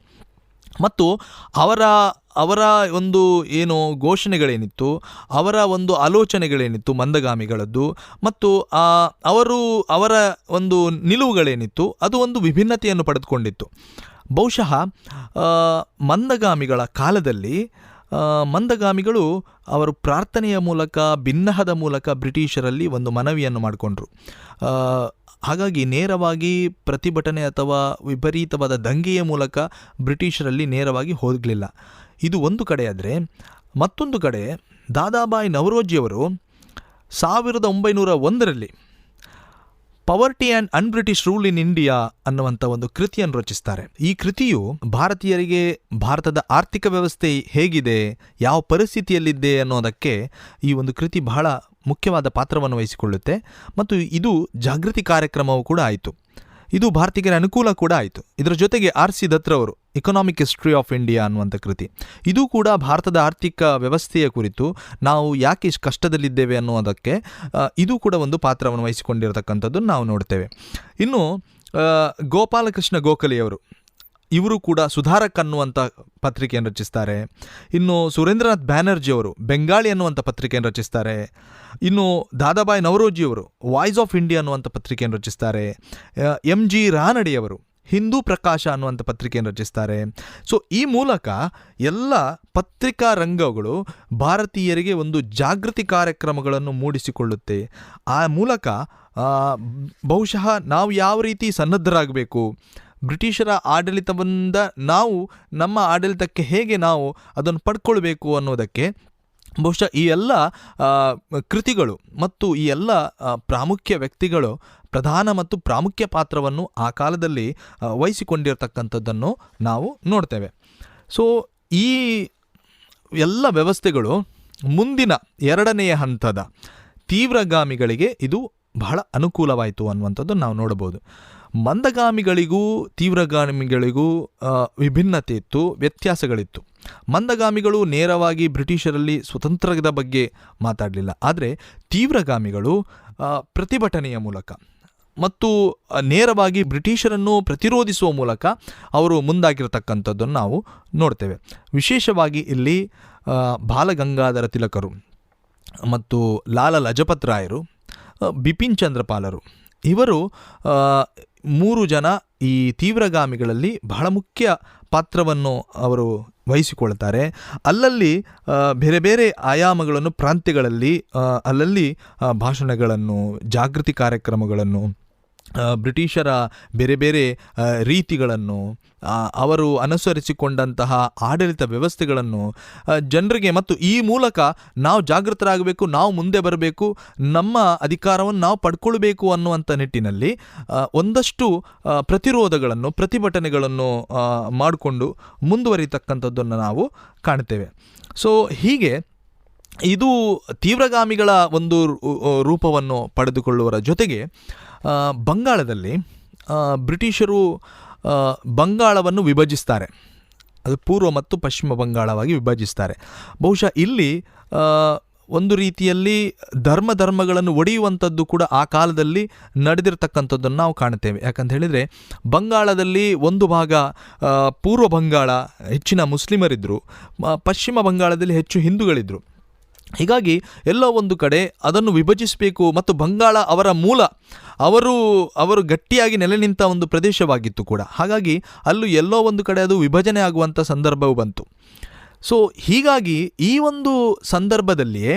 ಮತ್ತು ಅವರ ಒಂದು ಏನು ಘೋಷಣೆಗಳೇನಿತ್ತು, ಅವರ ಒಂದು ಆಲೋಚನೆಗಳೇನಿತ್ತು ಮಂದಗಾಮಿಗಳದ್ದು, ಮತ್ತು ಅವರ ಒಂದು ನಿಲುವುಗಳೇನಿತ್ತು, ಅದು ಒಂದು ವಿಭಿನ್ನತೆಯನ್ನು ಪಡೆದುಕೊಂಡಿತ್ತು. ಬಹುಶಃ ಮಂದಗಾಮಿಗಳ ಕಾಲದಲ್ಲಿ ಮಂದಗಾಮಿಗಳು ಅವರು ಪ್ರಾರ್ಥನೆಯ ಮೂಲಕ, ಭಿನ್ನಹದ ಮೂಲಕ ಬ್ರಿಟಿಷರಲ್ಲಿ ಒಂದು ಮನವಿಯನ್ನು ಮಾಡಿಕೊಂಡ್ರು. ಹಾಗಾಗಿ ನೇರವಾಗಿ ಪ್ರತಿಭಟನೆ ಅಥವಾ ವಿಪರೀತವಾದ ದಂಗೆಯ ಮೂಲಕ ಬ್ರಿಟಿಷರಲ್ಲಿ ನೇರವಾಗಿ ಹೋಗಲಿಲ್ಲ. ಇದು ಒಂದು ಕಡೆಯಾದರೆ, ಮತ್ತೊಂದು ಕಡೆ ದಾದಾಬಾಯಿ ನವರೋಜಿಯವರು 1901ರಲ್ಲಿ poverty and un-British rule in India ಅನ್ನುವಂಥ ಒಂದು ಕೃತಿಯನ್ನು ರಚಿಸ್ತಾರೆ. ಈ ಕೃತಿಯು ಭಾರತೀಯರಿಗೆ ಭಾರತದ ಆರ್ಥಿಕ ವ್ಯವಸ್ಥೆ ಹೇಗಿದೆ, ಯಾವ ಪರಿಸ್ಥಿತಿಯಲ್ಲಿದೆ ಅನ್ನೋದಕ್ಕೆ ಈ ಒಂದು ಕೃತಿ ಬಹಳ ಮುಖ್ಯವಾದ ಪಾತ್ರವನ್ನು ವಹಿಸಿಕೊಳ್ಳುತ್ತೆ. ಮತ್ತು ಇದು ಜಾಗೃತಿ ಕಾರ್ಯಕ್ರಮವೂ ಕೂಡ ಆಯಿತು. ಇದು ಭಾರತೀಯರ ಅನುಕೂಲ ಕೂಡ ಆಯಿತು. ಇದರ ಜೊತೆಗೆ R.C. ದತ್ ಅವರು ಎಕನಾಮಿಕ್ ಹಿಸ್ಟ್ರಿ ಆಫ್ ಇಂಡಿಯಾ ಅನ್ನುವಂಥ ಕೃತಿ, ಇದು ಕೂಡ ಭಾರತದ ಆರ್ಥಿಕ ವ್ಯವಸ್ಥೆಯ ಕುರಿತು ನಾವು ಯಾಕೆ ಇಷ್ಟು ಕಷ್ಟದಲ್ಲಿದ್ದೇವೆ ಅನ್ನೋದಕ್ಕೆ ಇದು ಕೂಡ ಒಂದು ಪಾತ್ರವನ್ನು ವಹಿಸಿಕೊಂಡಿರತಕ್ಕಂಥದ್ದು ನಾವು ನೋಡ್ತೇವೆ. ಇನ್ನು ಗೋಪಾಲಕೃಷ್ಣ ಗೋಖಲೆಯವರು, ಇವರು ಕೂಡ ಸುಧಾರಕ್ ಅನ್ನುವಂಥ ಪತ್ರಿಕೆಯನ್ನು ರಚಿಸ್ತಾರೆ. ಇನ್ನು ಸುರೇಂದ್ರನಾಥ್ ಬ್ಯಾನರ್ಜಿಯವರು ಬೆಂಗಾಳಿ ಅನ್ನುವಂಥ ಪತ್ರಿಕೆಯನ್ನು ರಚಿಸ್ತಾರೆ. ಇನ್ನು ದಾದಾಬಾಯಿ ನವರೋಜಿಯವರು ವಾಯ್ಸ್ ಆಫ್ ಇಂಡಿಯಾ ಅನ್ನುವಂಥ ಪತ್ರಿಕೆಯನ್ನು ರಚಿಸ್ತಾರೆ. M.G. ರಾನಡೆಯವರು ಹಿಂದೂ ಪ್ರಕಾಶ ಅನ್ನುವಂಥ ಪತ್ರಿಕೆಯನ್ನು ರಚಿಸ್ತಾರೆ. ಸೊ ಈ ಮೂಲಕ ಎಲ್ಲ ಪತ್ರಿಕಾ ರಂಗಗಳು ಭಾರತೀಯರಿಗೆ ಒಂದು ಜಾಗೃತಿ ಕಾರ್ಯಕ್ರಮಗಳನ್ನು ಮೂಡಿಸಿಕೊಳ್ಳುತ್ತೆ. ಆ ಮೂಲಕ ಬಹುಶಃ ನಾವು ಯಾವ ರೀತಿ ಸನ್ನದ್ಧರಾಗಬೇಕು, ಬ್ರಿಟಿಷರ ಆಡಳಿತದಿಂದ ನಾವು ನಮ್ಮ ಆಡಳಿತಕ್ಕೆ ಹೇಗೆ ನಾವು ಅದನ್ನು ಪಡ್ಕೊಳ್ಬೇಕು ಅನ್ನೋದಕ್ಕೆ ಬಹುಶಃ ಈ ಎಲ್ಲ ಕೃತಿಗಳು ಮತ್ತು ಈ ಎಲ್ಲ ಪ್ರಾಮುಖ್ಯ ವ್ಯಕ್ತಿಗಳು ಪ್ರಧಾನ ಮತ್ತು ಪ್ರಾಮುಖ್ಯ ಪಾತ್ರವನ್ನು ಆ ಕಾಲದಲ್ಲಿ ವಹಿಸಿಕೊಂಡಿರ್ತಕ್ಕಂಥದ್ದನ್ನು ನಾವು ನೋಡ್ತೇವೆ. ಸೊ ಈ ಎಲ್ಲ ವ್ಯವಸ್ಥೆಗಳು ಮುಂದಿನ 2ನೇ ಹಂತದ ತೀವ್ರಗಾಮಿಗಳಿಗೆ ಇದು ಬಹಳ ಅನುಕೂಲವಾಯಿತು ಅನ್ನುವಂಥದ್ದು ನಾವು ನೋಡಬಹುದು. ಮಂದಗಾಮಿಗಳಿಗೂ ತೀವ್ರಗಾಮಿಗಳಿಗೂ ವಿಭಿನ್ನತೆ ಇತ್ತು, ವ್ಯತ್ಯಾಸಗಳಿತ್ತು. ಮಂದಗಾಮಿಗಳು ನೇರವಾಗಿ ಬ್ರಿಟಿಷರಲ್ಲಿ ಸ್ವತಂತ್ರದ ಬಗ್ಗೆ ಮಾತಾಡಲಿಲ್ಲ. ಆದರೆ ತೀವ್ರಗಾಮಿಗಳು ಪ್ರತಿಭಟನೆಯ ಮೂಲಕ ಮತ್ತು ನೇರವಾಗಿ ಬ್ರಿಟಿಷರನ್ನು ಪ್ರತಿರೋಧಿಸುವ ಮೂಲಕ ಅವರು ಮುಂದಾಗಿರತಕ್ಕಂಥದ್ದನ್ನು ನಾವು ನೋಡ್ತೇವೆ. ವಿಶೇಷವಾಗಿ ಇಲ್ಲಿ ಬಾಲಗಂಗಾಧರ ತಿಲಕರು ಮತ್ತು ಲಾಲ ಲಜಪತ್ ರಾಯರು, ಬಿಪಿನ್ ಚಂದ್ರಪಾಲರು, ಇವರು 3 ಜನ ಈ ತೀವ್ರಗಾಮಿಗಳಲ್ಲಿ ಬಹಳ ಮುಖ್ಯ ಪಾತ್ರವನ್ನು ಅವರು ವಹಿಸಿಕೊಳ್ತಾರೆ. ಅಲ್ಲಲ್ಲಿ ಬೇರೆ ಬೇರೆ ಆಯಾಮಗಳನ್ನು, ಪ್ರಾಂತ್ಯಗಳಲ್ಲಿ ಅಲ್ಲಲ್ಲಿ ಭಾಷಣಗಳನ್ನು, ಜಾಗೃತಿ ಕಾರ್ಯಕ್ರಮಗಳನ್ನು ಬ್ರಿಟಿಷರ ಬೇರೆ ಬೇರೆ ರೀತಿಗಳನ್ನು, ಅವರು ಅನುಸರಿಸಿಕೊಂಡಂತಹ ಆಡಳಿತ ವ್ಯವಸ್ಥೆಗಳನ್ನು ಜನರಿಗೆ, ಮತ್ತು ಈ ಮೂಲಕ ನಾವು ಜಾಗೃತರಾಗಬೇಕು, ನಾವು ಮುಂದೆ ಬರಬೇಕು, ನಮ್ಮ ಅಧಿಕಾರವನ್ನು ನಾವು ಪಡ್ಕೊಳ್ಬೇಕು ಅನ್ನುವಂಥ ನಿಟ್ಟಿನಲ್ಲಿ ಒಂದಷ್ಟು ಪ್ರತಿರೋಧಗಳನ್ನು, ಪ್ರತಿಭಟನೆಗಳನ್ನು ಮಾಡಿಕೊಂಡು ಮುಂದುವರಿತಕ್ಕಂಥದ್ದನ್ನು ನಾವು ಕಾಣ್ತೇವೆ. ಸೊ ಹೀಗೆ ಇದು ತೀವ್ರಗಾಮಿಗಳ ಒಂದು ರೂಪವನ್ನು ಪಡೆದುಕೊಳ್ಳುವರ ಜೊತೆಗೆ ಬಂಗಾಳದಲ್ಲಿ ಬ್ರಿಟಿಷರು ಬಂಗಾಳವನ್ನು ವಿಭಜಿಸ್ತಾರೆ. ಅದು ಪೂರ್ವ ಮತ್ತು ಪಶ್ಚಿಮ ಬಂಗಾಳವಾಗಿ ವಿಭಜಿಸ್ತಾರೆ. ಬಹುಶಃ ಇಲ್ಲಿ ಒಂದು ರೀತಿಯಲ್ಲಿ ಧರ್ಮಗಳನ್ನು ಒಡೆಯುವಂಥದ್ದು ಕೂಡ ಆ ಕಾಲದಲ್ಲಿ ನಡೆದಿರ್ತಕ್ಕಂಥದ್ದನ್ನು ನಾವು ಕಾಣ್ತೇವೆ. ಯಾಕಂತ ಹೇಳಿದರೆ ಬಂಗಾಳದಲ್ಲಿ ಒಂದು ಭಾಗ ಪೂರ್ವ ಬಂಗಾಳ ಹೆಚ್ಚಿನ ಮುಸ್ಲಿಮರಿದ್ದರು, ಪಶ್ಚಿಮ ಬಂಗಾಳದಲ್ಲಿ ಹೆಚ್ಚು ಹಿಂದೂಗಳಿದ್ದರು. ಹೀಗಾಗಿ ಎಲ್ಲೋ ಒಂದು ಕಡೆ ಅದನ್ನು ವಿಭಜಿಸಬೇಕು, ಮತ್ತು ಬಂಗಾಳ ಅವರ ಮೂಲ, ಅವರು ಗಟ್ಟಿಯಾಗಿ ನೆಲೆ ನಿಂತ ಒಂದು ಪ್ರದೇಶವಾಗಿತ್ತು ಕೂಡ. ಹಾಗಾಗಿ ಅಲ್ಲೂ ಎಲ್ಲೋ ಒಂದು ಕಡೆ ಅದು ವಿಭಜನೆ ಆಗುವಂಥ ಸಂದರ್ಭವು ಬಂತು. ಸೊ ಹೀಗಾಗಿ ಈ ಒಂದು ಸಂದರ್ಭದಲ್ಲಿಯೇ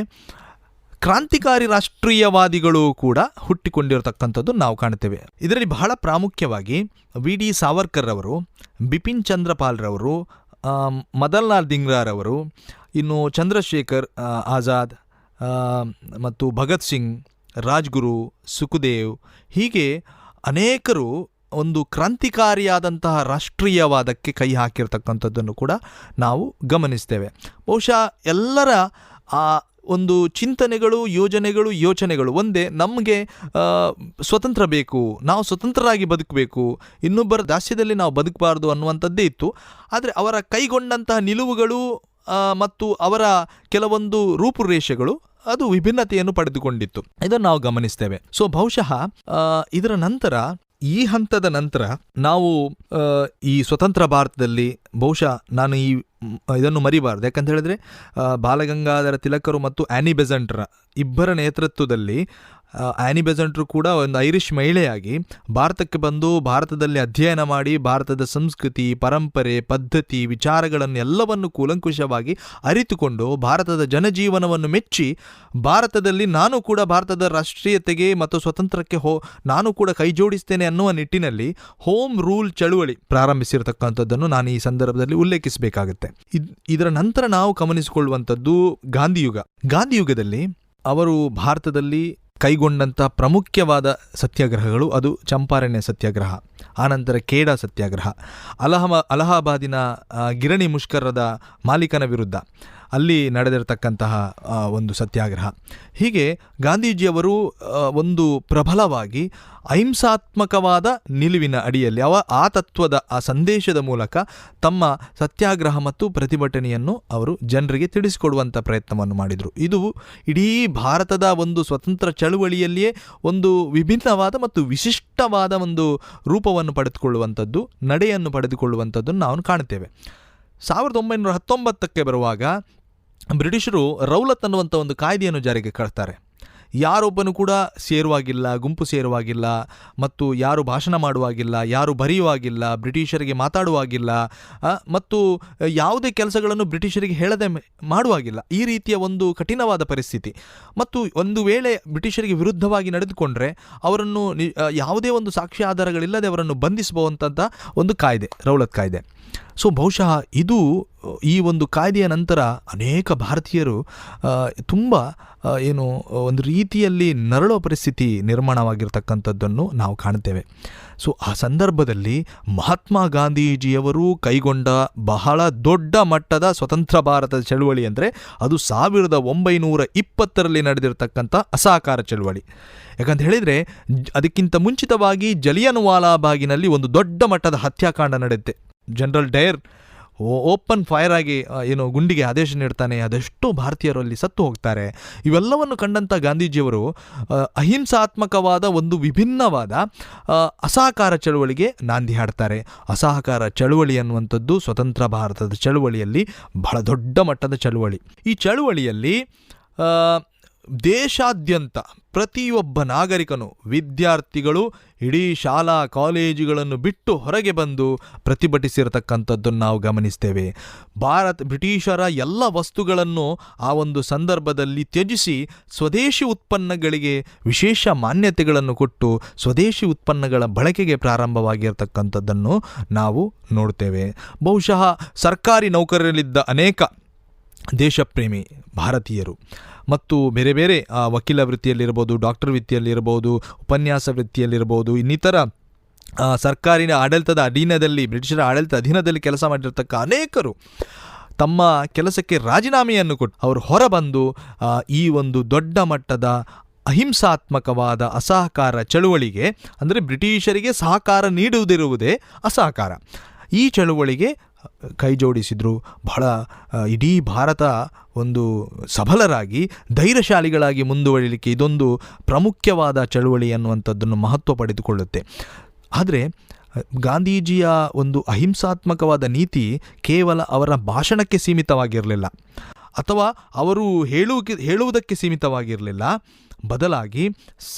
ಕ್ರಾಂತಿಕಾರಿ ರಾಷ್ಟ್ರೀಯವಾದಿಗಳು ಕೂಡ ಹುಟ್ಟಿಕೊಂಡಿರತಕ್ಕಂಥದ್ದು ನಾವು ಕಾಣ್ತೇವೆ. ಇದರಲ್ಲಿ ಬಹಳ ಪ್ರಾಮುಖ್ಯವಾಗಿ ವಿ.ಡಿ. ಸಾವರ್ಕರ್ ಅವರು, ಬಿಪಿನ್ ಚಂದ್ರಪಾಲ್ರವರು, ಮದನ್ಲಾಲ್ ಧಿಂಗ್ರಾರವರು, ಇನ್ನು ಚಂದ್ರಶೇಖರ್ ಆಜಾದ್ ಮತ್ತು ಭಗತ್ ಸಿಂಗ್, ರಾಜ್ಗುರು, ಸುಖದೇವ್, ಹೀಗೆ ಅನೇಕರು ಒಂದು ಕ್ರಾಂತಿಕಾರಿಯಾದಂತಹ ರಾಷ್ಟ್ರೀಯವಾದಕ್ಕೆ ಕೈ ಹಾಕಿರ್ತಕ್ಕಂಥದ್ದನ್ನು ಕೂಡ ನಾವು ಗಮನಿಸ್ತೇವೆ. ಬಹುಶಃ ಎಲ್ಲರ ಆ ಒಂದು ಚಿಂತನೆಗಳು, ಯೋಚನೆಗಳು ಒಂದೇ. ನಮಗೆ ಸ್ವತಂತ್ರ ಬೇಕು, ನಾವು ಸ್ವತಂತ್ರರಾಗಿ ಬದುಕಬೇಕು, ಇನ್ನೊಬ್ಬರ ದಾಸ್ಯದಲ್ಲಿ ನಾವು ಬದುಕಬಾರ್ದು ಅನ್ನುವಂಥದ್ದೇ ಇತ್ತು. ಆದರೆ ಅವರ ಕೈಗೊಂಡಂತಹ ನಿಲುವುಗಳು ಮತ್ತು ಅವರ ಕೆಲವೊಂದು ರೂಪುರೇಷೆಗಳು ಅದು ವಿಭಿನ್ನತೆಯನ್ನು ಪಡೆದುಕೊಂಡಿತ್ತು. ಇದನ್ನು ನಾವು ಗಮನಿಸ್ತೇವೆ. ಸೊ ಬಹುಶಃ ಇದರ ನಂತರ, ಈ ಹಂತದ ನಂತರ ನಾವು ಈ ಸ್ವತಂತ್ರ ಭಾರತದಲ್ಲಿ ಬಹುಶಃ ನಾನು ಇದನ್ನು ಮರಿಬಾರ್ದು. ಯಾಕಂತ ಹೇಳಿದ್ರೆ ಬಾಲಗಂಗಾಧರ ತಿಲಕರು ಮತ್ತು ಆ್ಯನಿ ಬೆಸೆಂಟ್ರ ಇಬ್ಬರ ನೇತೃತ್ವದಲ್ಲಿ, ಆ್ಯನಿ ಬೆಸೆಂಟ್ರು ಕೂಡ ಒಂದು ಐರಿಷ್ ಮಹಿಳೆಯಾಗಿ ಭಾರತಕ್ಕೆ ಬಂದು ಭಾರತದಲ್ಲಿ ಅಧ್ಯಯನ ಮಾಡಿ ಭಾರತದ ಸಂಸ್ಕೃತಿ, ಪರಂಪರೆ, ಪದ್ಧತಿ, ವಿಚಾರಗಳನ್ನು ಎಲ್ಲವನ್ನು ಕೂಲಂಕುಷವಾಗಿ ಅರಿತುಕೊಂಡು ಭಾರತದ ಜನಜೀವನವನ್ನು ಮೆಚ್ಚಿ ಭಾರತದಲ್ಲಿ ನಾನು ಕೂಡ ಭಾರತದ ರಾಷ್ಟ್ರೀಯತೆಗೆ ಮತ್ತು ಸ್ವತಂತ್ರಕ್ಕೆ ನಾನು ಕೂಡ ಕೈ ಜೋಡಿಸ್ತೇನೆ ಅನ್ನುವ ನಿಟ್ಟಿನಲ್ಲಿ ಹೋಮ್ ರೂಲ್ ಚಳುವಳಿ ಪ್ರಾರಂಭಿಸಿರತಕ್ಕಂಥದ್ದನ್ನು ನಾನು ಈ ಸಂದರ್ಭದಲ್ಲಿ ಉಲ್ಲೇಖಿಸಬೇಕಾಗುತ್ತೆ. ಇದರ ನಂತರ ನಾವು ಗಮನಿಸಿಕೊಳ್ಳುವಂಥದ್ದು ಗಾಂಧಿಯುಗದಲ್ಲಿ ಅವರು ಭಾರತದಲ್ಲಿ ಕೈಗೊಂಡಂಥ ಪ್ರಮುಖವಾದ ಸತ್ಯಾಗ್ರಹಗಳು, ಅದು ಚಂಪಾರಣ್ಯ ಸತ್ಯಾಗ್ರಹ, ಆನಂತರ ಖೇಡಾ ಸತ್ಯಾಗ್ರಹ, ಅಲಹಾಬಾದಿನ ಗಿರಣಿ ಮುಷ್ಕರದ ಮಾಲೀಕನ ವಿರುದ್ಧ ಅಲ್ಲಿ ನಡೆದಿರತಕ್ಕಂತಹ ಒಂದು ಸತ್ಯಾಗ್ರಹ. ಹೀಗೆ ಗಾಂಧೀಜಿಯವರು ಒಂದು ಪ್ರಬಲವಾಗಿ ಅಹಿಂಸಾತ್ಮಕವಾದ ನಿಲುವಿನ ಅಡಿಯಲ್ಲಿ ಆ ತತ್ವದ, ಆ ಸಂದೇಶದ ಮೂಲಕ ತಮ್ಮ ಸತ್ಯಾಗ್ರಹ ಮತ್ತು ಪ್ರತಿಭಟನೆಯನ್ನು ಅವರು ಜನರಿಗೆ ತಿಳಿಸಿಕೊಡುವಂಥ ಪ್ರಯತ್ನವನ್ನು ಮಾಡಿದರು. ಇದು ಇಡೀ ಭಾರತದ ಒಂದು ಸ್ವತಂತ್ರ ಚಳುವಳಿಯಲ್ಲಿಯೇ ಒಂದು ವಿಭಿನ್ನವಾದ ಮತ್ತು ವಿಶಿಷ್ಟವಾದ ಒಂದು ರೂಪವನ್ನು ಪಡೆದುಕೊಳ್ಳುವಂಥದ್ದು, ನಡೆಯನ್ನು ಪಡೆದುಕೊಳ್ಳುವಂಥದ್ದನ್ನು ನಾವು ಕಾಣ್ತೇವೆ. 1919ಕ್ಕೆ ಬರುವಾಗ ಬ್ರಿಟಿಷರು ರೌಲತ್ ಅನ್ನುವಂಥ ಒಂದು ಕಾಯ್ದೆಯನ್ನು ಜಾರಿಗೆ ತರ್ತಾರೆ. ಯಾರೊಬ್ಬನು ಕೂಡ ಸೇರುವಾಗಿಲ್ಲ, ಗುಂಪು ಸೇರುವಾಗಿಲ್ಲ, ಮತ್ತು ಯಾರು ಭಾಷಣ ಮಾಡುವಾಗಿಲ್ಲ, ಯಾರು ಬರೆಯುವಾಗಿಲ್ಲ, ಬ್ರಿಟಿಷರಿಗೆ ಮಾತಾಡುವಾಗಿಲ್ಲ, ಮತ್ತು ಯಾವುದೇ ಕೆಲಸಗಳನ್ನು ಬ್ರಿಟಿಷರಿಗೆ ಹೇಳದೆ ಮಾಡುವಾಗಿಲ್ಲ. ಈ ರೀತಿಯ ಒಂದು ಕಠಿಣವಾದ ಪರಿಸ್ಥಿತಿ. ಮತ್ತು ಒಂದು ವೇಳೆ ಬ್ರಿಟಿಷರಿಗೆ ವಿರುದ್ಧವಾಗಿ ನಡೆದುಕೊಂಡ್ರೆ ಅವರನ್ನು ಯಾವುದೇ ಒಂದು ಸಾಕ್ಷ್ಯ ಆಧಾರಗಳಿಲ್ಲದೆ ಅವರನ್ನು ಬಂಧಿಸಬಹುದಂಥ ಒಂದು ಕಾಯ್ದೆ, ರೌಲತ್ ಕಾಯ್ದೆ. ಸೊ ಬಹುಶಃ ಇದು, ಈ ಒಂದು ಕಾಯ್ದೆಯ ನಂತರ ಅನೇಕ ಭಾರತೀಯರು ತುಂಬ ಒಂದು ರೀತಿಯಲ್ಲಿ ನರಳುವ ಪರಿಸ್ಥಿತಿ ನಿರ್ಮಾಣವಾಗಿರ್ತಕ್ಕಂಥದ್ದನ್ನು ನಾವು ಕಾಣ್ತೇವೆ. ಸೊ ಆ ಸಂದರ್ಭದಲ್ಲಿ ಮಹಾತ್ಮ ಗಾಂಧೀಜಿಯವರು ಕೈಗೊಂಡ ಬಹಳ ದೊಡ್ಡ ಮಟ್ಟದ ಸ್ವತಂತ್ರ ಭಾರತದ ಚಳುವಳಿ ಅಂದರೆ ಅದು 1920ರಲ್ಲಿ ನಡೆದಿರ್ತಕ್ಕಂಥ ಅಸಹಕಾರ ಚಳುವಳಿ. ಯಾಕಂತ ಹೇಳಿದರೆ ಅದಕ್ಕಿಂತ ಮುಂಚಿತವಾಗಿ ಜಲಿಯನ್ವಾಲಾ ಬಾಗಿನಲ್ಲಿ ಒಂದು ದೊಡ್ಡ ಮಟ್ಟದ ಹತ್ಯಾಕಾಂಡ ನಡೆಯುತ್ತೆ. ಜನರಲ್ ಡಯರ್ ಓಪನ್ ಫೈರ್ ಆಗಿ ಗುಂಡಿಗೆ ಆದೇಶ ನೀಡ್ತಾನೆ, ಅದೆಷ್ಟೋ ಭಾರತೀಯರು ಅಲ್ಲಿ ಸತ್ತು ಹೋಗ್ತಾರೆ. ಇವೆಲ್ಲವನ್ನು ಕಂಡಂಥ ಗಾಂಧೀಜಿಯವರು ಅಹಿಂಸಾತ್ಮಕವಾದ ಒಂದು ವಿಭಿನ್ನವಾದ ಅಸಹಕಾರ ಚಳುವಳಿಗೆ ನಾಂದಿ ಹಾಡ್ತಾರೆ. ಅಸಹಕಾರ ಚಳುವಳಿ ಅನ್ನುವಂಥದ್ದು ಸ್ವತಂತ್ರ ಭಾರತದ ಚಳುವಳಿಯಲ್ಲಿ ಬಹಳ ದೊಡ್ಡ ಮಟ್ಟದ ಚಳುವಳಿ. ಈ ಚಳುವಳಿಯಲ್ಲಿ ದೇಶಾದ್ಯಂತ ಪ್ರತಿಯೊಬ್ಬ ನಾಗರಿಕನು, ವಿದ್ಯಾರ್ಥಿಗಳು ಇಡೀ ಶಾಲಾ ಕಾಲೇಜುಗಳನ್ನು ಬಿಟ್ಟು ಹೊರಗೆ ಬಂದು ಪ್ರತಿಭಟಿಸಿರತಕ್ಕಂಥದ್ದನ್ನು ನಾವು ಗಮನಿಸ್ತೇವೆ. ಬ್ರಿಟಿಷರ ಎಲ್ಲ ವಸ್ತುಗಳನ್ನು ಆ ಒಂದು ಸಂದರ್ಭದಲ್ಲಿ ತ್ಯಜಿಸಿ ಸ್ವದೇಶಿ ಉತ್ಪನ್ನಗಳಿಗೆ ವಿಶೇಷ ಮಾನ್ಯತೆಗಳನ್ನು ಕೊಟ್ಟು ಸ್ವದೇಶಿ ಉತ್ಪನ್ನಗಳ ಬಳಕೆಗೆ ಪ್ರಾರಂಭವಾಗಿರತಕ್ಕಂಥದ್ದನ್ನು ನಾವು ನೋಡ್ತೇವೆ. ಬಹುಶಃ ಸರ್ಕಾರಿ ನೌಕರರಲ್ಲಿದ್ದ ಅನೇಕ ದೇಶಪ್ರೇಮಿ ಭಾರತೀಯರು ಮತ್ತು ಬೇರೆ ಬೇರೆ ವಕೀಲ ವೃತ್ತಿಯಲ್ಲಿರ್ಬೋದು, ಡಾಕ್ಟರ್ ವೃತ್ತಿಯಲ್ಲಿರ್ಬೋದು, ಉಪನ್ಯಾಸ ವೃತ್ತಿಯಲ್ಲಿರ್ಬೋದು, ಇನ್ನಿತರ ಸರ್ಕಾರಿ ಆಡಳಿತದ ಅಧೀನದಲ್ಲಿ, ಬ್ರಿಟಿಷರ ಆಡಳಿತ ಅಧೀನದಲ್ಲಿ ಕೆಲಸ ಮಾಡಿರ್ತಕ್ಕ ಅನೇಕರು ತಮ್ಮ ಕೆಲಸಕ್ಕೆ ರಾಜೀನಾಮೆಯನ್ನು ಕೊಟ್ಟು ಅವರು ಹೊರಬಂದು ಈ ಒಂದು ದೊಡ್ಡ ಮಟ್ಟದ ಅಹಿಂಸಾತ್ಮಕವಾದ ಅಸಹಕಾರ ಚಳುವಳಿಗೆ, ಅಂದರೆ ಬ್ರಿಟಿಷರಿಗೆ ಸಹಕಾರ ನೀಡುವುದಿರುವುದೇ ಅಸಹಕಾರ, ಈ ಚಳುವಳಿಗೆ ಕೈ ಜೋಡಿಸಿದರು. ಬಹಳ ಇಡೀ ಭಾರತ ಒಂದು ಸಬಲರಾಗಿ ಧೈರ್ಯಶಾಲಿಗಳಾಗಿ ಮುಂದುವರಿಲಿಕ್ಕೆ ಇದೊಂದು ಪ್ರಮುಖವಾದ ಚಳುವಳಿ ಅನ್ನುವಂಥದ್ದನ್ನು ಮಹತ್ವ ಪಡೆದುಕೊಳ್ಳುತ್ತೆ. ಆದರೆ ಗಾಂಧೀಜಿಯ ಒಂದು ಅಹಿಂಸಾತ್ಮಕವಾದ ನೀತಿ ಕೇವಲ ಅವರ ಭಾಷಣಕ್ಕೆ ಸೀಮಿತವಾಗಿರಲಿಲ್ಲ ಅಥವಾ ಅವರು ಹೇಳುವುದಕ್ಕೆ ಸೀಮಿತವಾಗಿರಲಿಲ್ಲ. ಬದಲಾಗಿ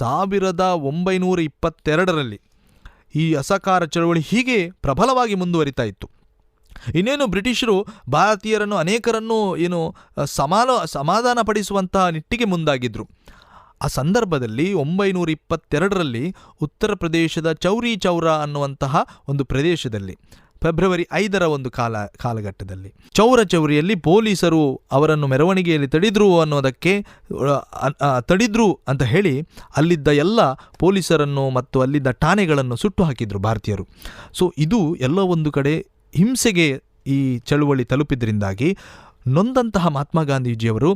1922ರಲ್ಲಿ ಈ ಅಸಹಕಾರ ಚಳವಳಿ ಹೀಗೆ ಪ್ರಬಲವಾಗಿ ಮುಂದುವರಿತಾ ಇತ್ತು. ಇನ್ನೇನು ಬ್ರಿಟಿಷರು ಭಾರತೀಯರನ್ನು ಅನೇಕರನ್ನು ಸಮಾಧಾನ ಪಡಿಸುವಂತಹ ನಿಟ್ಟಿಗೆ ಮುಂದಾಗಿದ್ದರು. ಆ ಸಂದರ್ಭದಲ್ಲಿ 1922ರಲ್ಲಿ ಉತ್ತರ ಪ್ರದೇಶದ ಚೌರಿ ಚೌರಾ ಅನ್ನುವಂತಹ ಒಂದು ಪ್ರದೇಶದಲ್ಲಿ ಫೆಬ್ರವರಿ 5ರ ಒಂದು ಕಾಲಘಟ್ಟದಲ್ಲಿ ಚೌರಿಯಲ್ಲಿ ಪೊಲೀಸರು ಅವರನ್ನು ಮೆರವಣಿಗೆಯಲ್ಲಿ ತಡಿದ್ರು ಅಂತ ಹೇಳಿ ಅಲ್ಲಿದ್ದ ಎಲ್ಲ ಪೊಲೀಸರನ್ನು ಮತ್ತು ಅಲ್ಲಿದ್ದ ಠಾಣೆಗಳನ್ನು ಸುಟ್ಟು ಹಾಕಿದ್ರು ಭಾರತೀಯರು. ಸೊ ಇದು ಎಲ್ಲೋ ಒಂದು ಕಡೆ ಹಿಂಸೆಗೆ ಈ ಚಳುವಳಿ ತಲುಪಿದ್ರಿಂದಾಗಿ ನೊಂದಂತಹ ಮಹಾತ್ಮ ಗಾಂಧೀಜಿಯವರು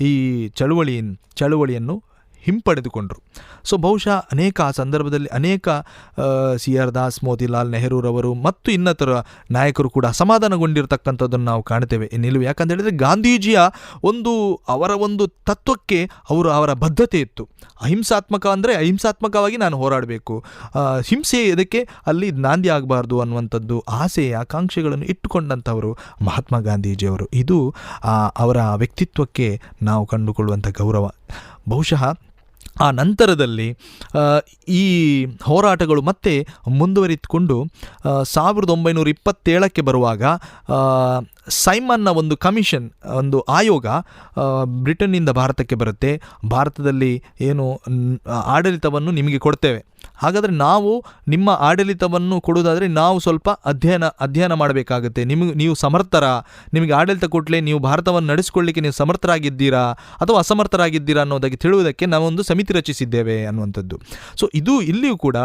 ಈ ಚಳುವಳಿಯನ್ನು ಹಿಂಪಡೆದುಕೊಂಡರು. ಸೊ ಬಹುಶಃ ಆ ಸಂದರ್ಭದಲ್ಲಿ ಅನೇಕ ಸಿ.ಆರ್. ದಾಸ್, ಮೋತಿಲಾಲ್ ನೆಹರೂರವರು ಮತ್ತು ಇನ್ನಿತರ ನಾಯಕರು ಕೂಡ ಅಸಮಾಧಾನಗೊಂಡಿರತಕ್ಕಂಥದ್ದನ್ನು ನಾವು ಕಾಣ್ತೇವೆ. ನಿಲುವು ಯಾಕಂತ ಹೇಳಿದರೆ ಗಾಂಧೀಜಿಯ ಅವರ ಒಂದು ತತ್ವಕ್ಕೆ ಅವರ ಬದ್ಧತೆ ಇತ್ತು. ಅಹಿಂಸಾತ್ಮಕವಾಗಿ ನಾನು ಹೋರಾಡಬೇಕು, ಹಿಂಸೆ ಇದಕ್ಕೆ ಅಲ್ಲಿ ನಾಂದಿ ಆಗಬಾರ್ದು ಅನ್ನುವಂಥದ್ದು ಆಸೆ ಆಕಾಂಕ್ಷೆಗಳನ್ನು ಇಟ್ಟುಕೊಂಡಂಥವರು ಮಹಾತ್ಮ ಗಾಂಧೀಜಿಯವರು. ಇದು ಅವರ ವ್ಯಕ್ತಿತ್ವಕ್ಕೆ ನಾವು ಕಂಡುಕೊಳ್ಳುವಂಥ ಗೌರವ. ಬಹುಶಃ ಆ ನಂತರದಲ್ಲಿ ಈ ಹೋರಾಟಗಳು ಮತ್ತೆ ಮುಂದುವರಿದುಕೊಂಡು 1927ಕ್ಕೆ ಬರುವಾಗ ಸೈಮನ್ನ ಒಂದು ಕಮಿಷನ್, ಒಂದು ಆಯೋಗ ಬ್ರಿಟನ್ನಿಂದ ಭಾರತಕ್ಕೆ ಬರುತ್ತೆ. ಭಾರತದಲ್ಲಿ ಆಡಳಿತವನ್ನು ನಿಮಗೆ ಕೊಡ್ತೇವೆ, ಹಾಗಾದರೆ ನಾವು ನಿಮ್ಮ ಆಡಳಿತವನ್ನು ಕೊಡುವುದಾದರೆ ನಾವು ಸ್ವಲ್ಪ ಅಧ್ಯಯನ ಮಾಡಬೇಕಾಗುತ್ತೆ. ನೀವು ಸಮರ್ಥರಾ, ನಿಮಗೆ ಆಡಳಿತ ಕೊಟ್ಟರೆ ನೀವು ಭಾರತವನ್ನು ನಡೆಸಿಕೊಳ್ಳಿಕ್ಕೆ ನೀವು ಸಮರ್ಥರಾಗಿದ್ದೀರಾ ಅಥವಾ ಅಸಮರ್ಥರಾಗಿದ್ದೀರಾ ಅನ್ನೋದಕ್ಕೆ ತಿಳಿಯುವುದಕ್ಕೆ ನಾವೊಂದು ಸಮಿತಿ ರಚಿಸಿದ್ದೇವೆ ಅನ್ನುವಂಥದ್ದು. ಸೊ ಇಲ್ಲಿಯೂ ಕೂಡ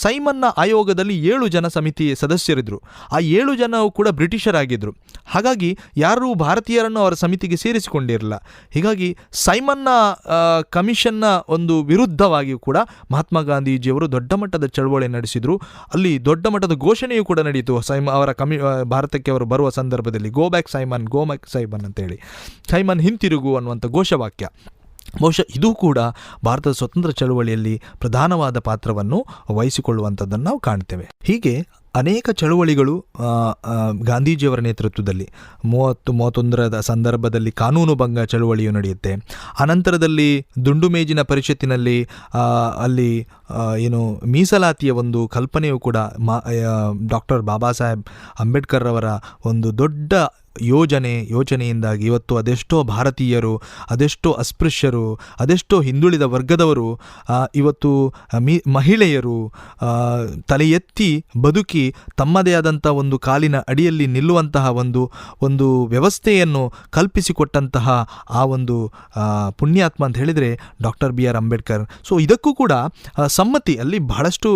ಸೈಮನ್ನ ಆಯೋಗದಲ್ಲಿ 7 ಜನ ಸಮಿತಿ ಸದಸ್ಯರಿದ್ದರು. ಆ 7 ಜನವು ಕೂಡ ಬ್ರಿಟಿಷರಾಗಿದ್ದರು. ಹಾಗಾಗಿ ಯಾರೂ ಭಾರತೀಯರನ್ನು ಅವರ ಸಮಿತಿಗೆ ಸೇರಿಸಿಕೊಂಡಿರಲಿಲ್ಲ. ಹೀಗಾಗಿ ಸೈಮನ್ನ ಕಮಿಷನ್ನ ಒಂದು ವಿರುದ್ಧವಾಗಿಯೂ ಕೂಡ ಮಹಾತ್ಮ ಗಾಂಧೀಜಿಯವರು ದೊಡ್ಡ ಮಟ್ಟದ ಚಳವಳಿ ನಡೆಸಿದರು. ಅಲ್ಲಿ ದೊಡ್ಡ ಮಟ್ಟದ ಘೋಷಣೆಯೂ ಕೂಡ ನಡೆಯಿತು. ಅವರ ಭಾರತಕ್ಕೆ ಅವರು ಬರುವ ಸಂದರ್ಭದಲ್ಲಿ ಗೋ ಬ್ಯಾಕ್ ಸೈಮನ್ ಅಂತೇಳಿ, ಸೈಮನ್ ಹಿಂತಿರುಗು ಅನ್ನುವಂಥ ಘೋಷವಾಕ್ಯ. ಬಹುಶಃ ಇದು ಕೂಡ ಭಾರತದ ಸ್ವತಂತ್ರ ಚಳವಳಿಯಲ್ಲಿ ಪ್ರಧಾನವಾದ ಪಾತ್ರವನ್ನು ವಹಿಸಿಕೊಳ್ಳುವಂಥದ್ದನ್ನು ನಾವು ಕಾಣ್ತೇವೆ. ಹೀಗೆ ಅನೇಕ ಚಳುವಳಿಗಳು ಗಾಂಧೀಜಿಯವರ ನೇತೃತ್ವದಲ್ಲಿ 30-31ರ ಸಂದರ್ಭದಲ್ಲಿ ಕಾನೂನು ಭಂಗ ಚಳುವಳಿಯು ನಡೆಯುತ್ತೆ. ಅನಂತರದಲ್ಲಿ ದುಂಡು ಮೇಜಿನ ಪರಿಷತ್ತಿನಲ್ಲಿ ಅಲ್ಲಿ ಮೀಸಲಾತಿಯ ಒಂದು ಕಲ್ಪನೆಯು ಕೂಡ ಡಾಕ್ಟರ್ ಬಾಬಾ ಸಾಹೇಬ್ ಅಂಬೇಡ್ಕರ್ ಅವರ ಒಂದು ದೊಡ್ಡ ಯೋಚನೆಯಿಂದಾಗಿ ಇವತ್ತು ಅದೆಷ್ಟೋ ಭಾರತೀಯರು, ಅದೆಷ್ಟೋ ಅಸ್ಪೃಶ್ಯರು, ಅದೆಷ್ಟೋ ಹಿಂದುಳಿದ ವರ್ಗದವರು, ಇವತ್ತು ಮಹಿಳೆಯರು ತಲೆ ಎತ್ತಿ ಬದುಕಿ ತಮ್ಮದೇ ಆದಂಥ ಒಂದು ಕಾಲಿನ ಅಡಿಯಲ್ಲಿ ನಿಲ್ಲುವಂತಹ ಒಂದು ವ್ಯವಸ್ಥೆಯನ್ನು ಕಲ್ಪಿಸಿಕೊಟ್ಟಂತಹ ಆ ಒಂದು ಪುಣ್ಯಾತ್ಮ ಅಂತ ಹೇಳಿದರೆ doctor B R Ambedkar. So ಇದಕ್ಕೂ ಕೂಡ ಸಮ್ಮತಿ, ಅಲ್ಲಿ ಬಹಳಷ್ಟು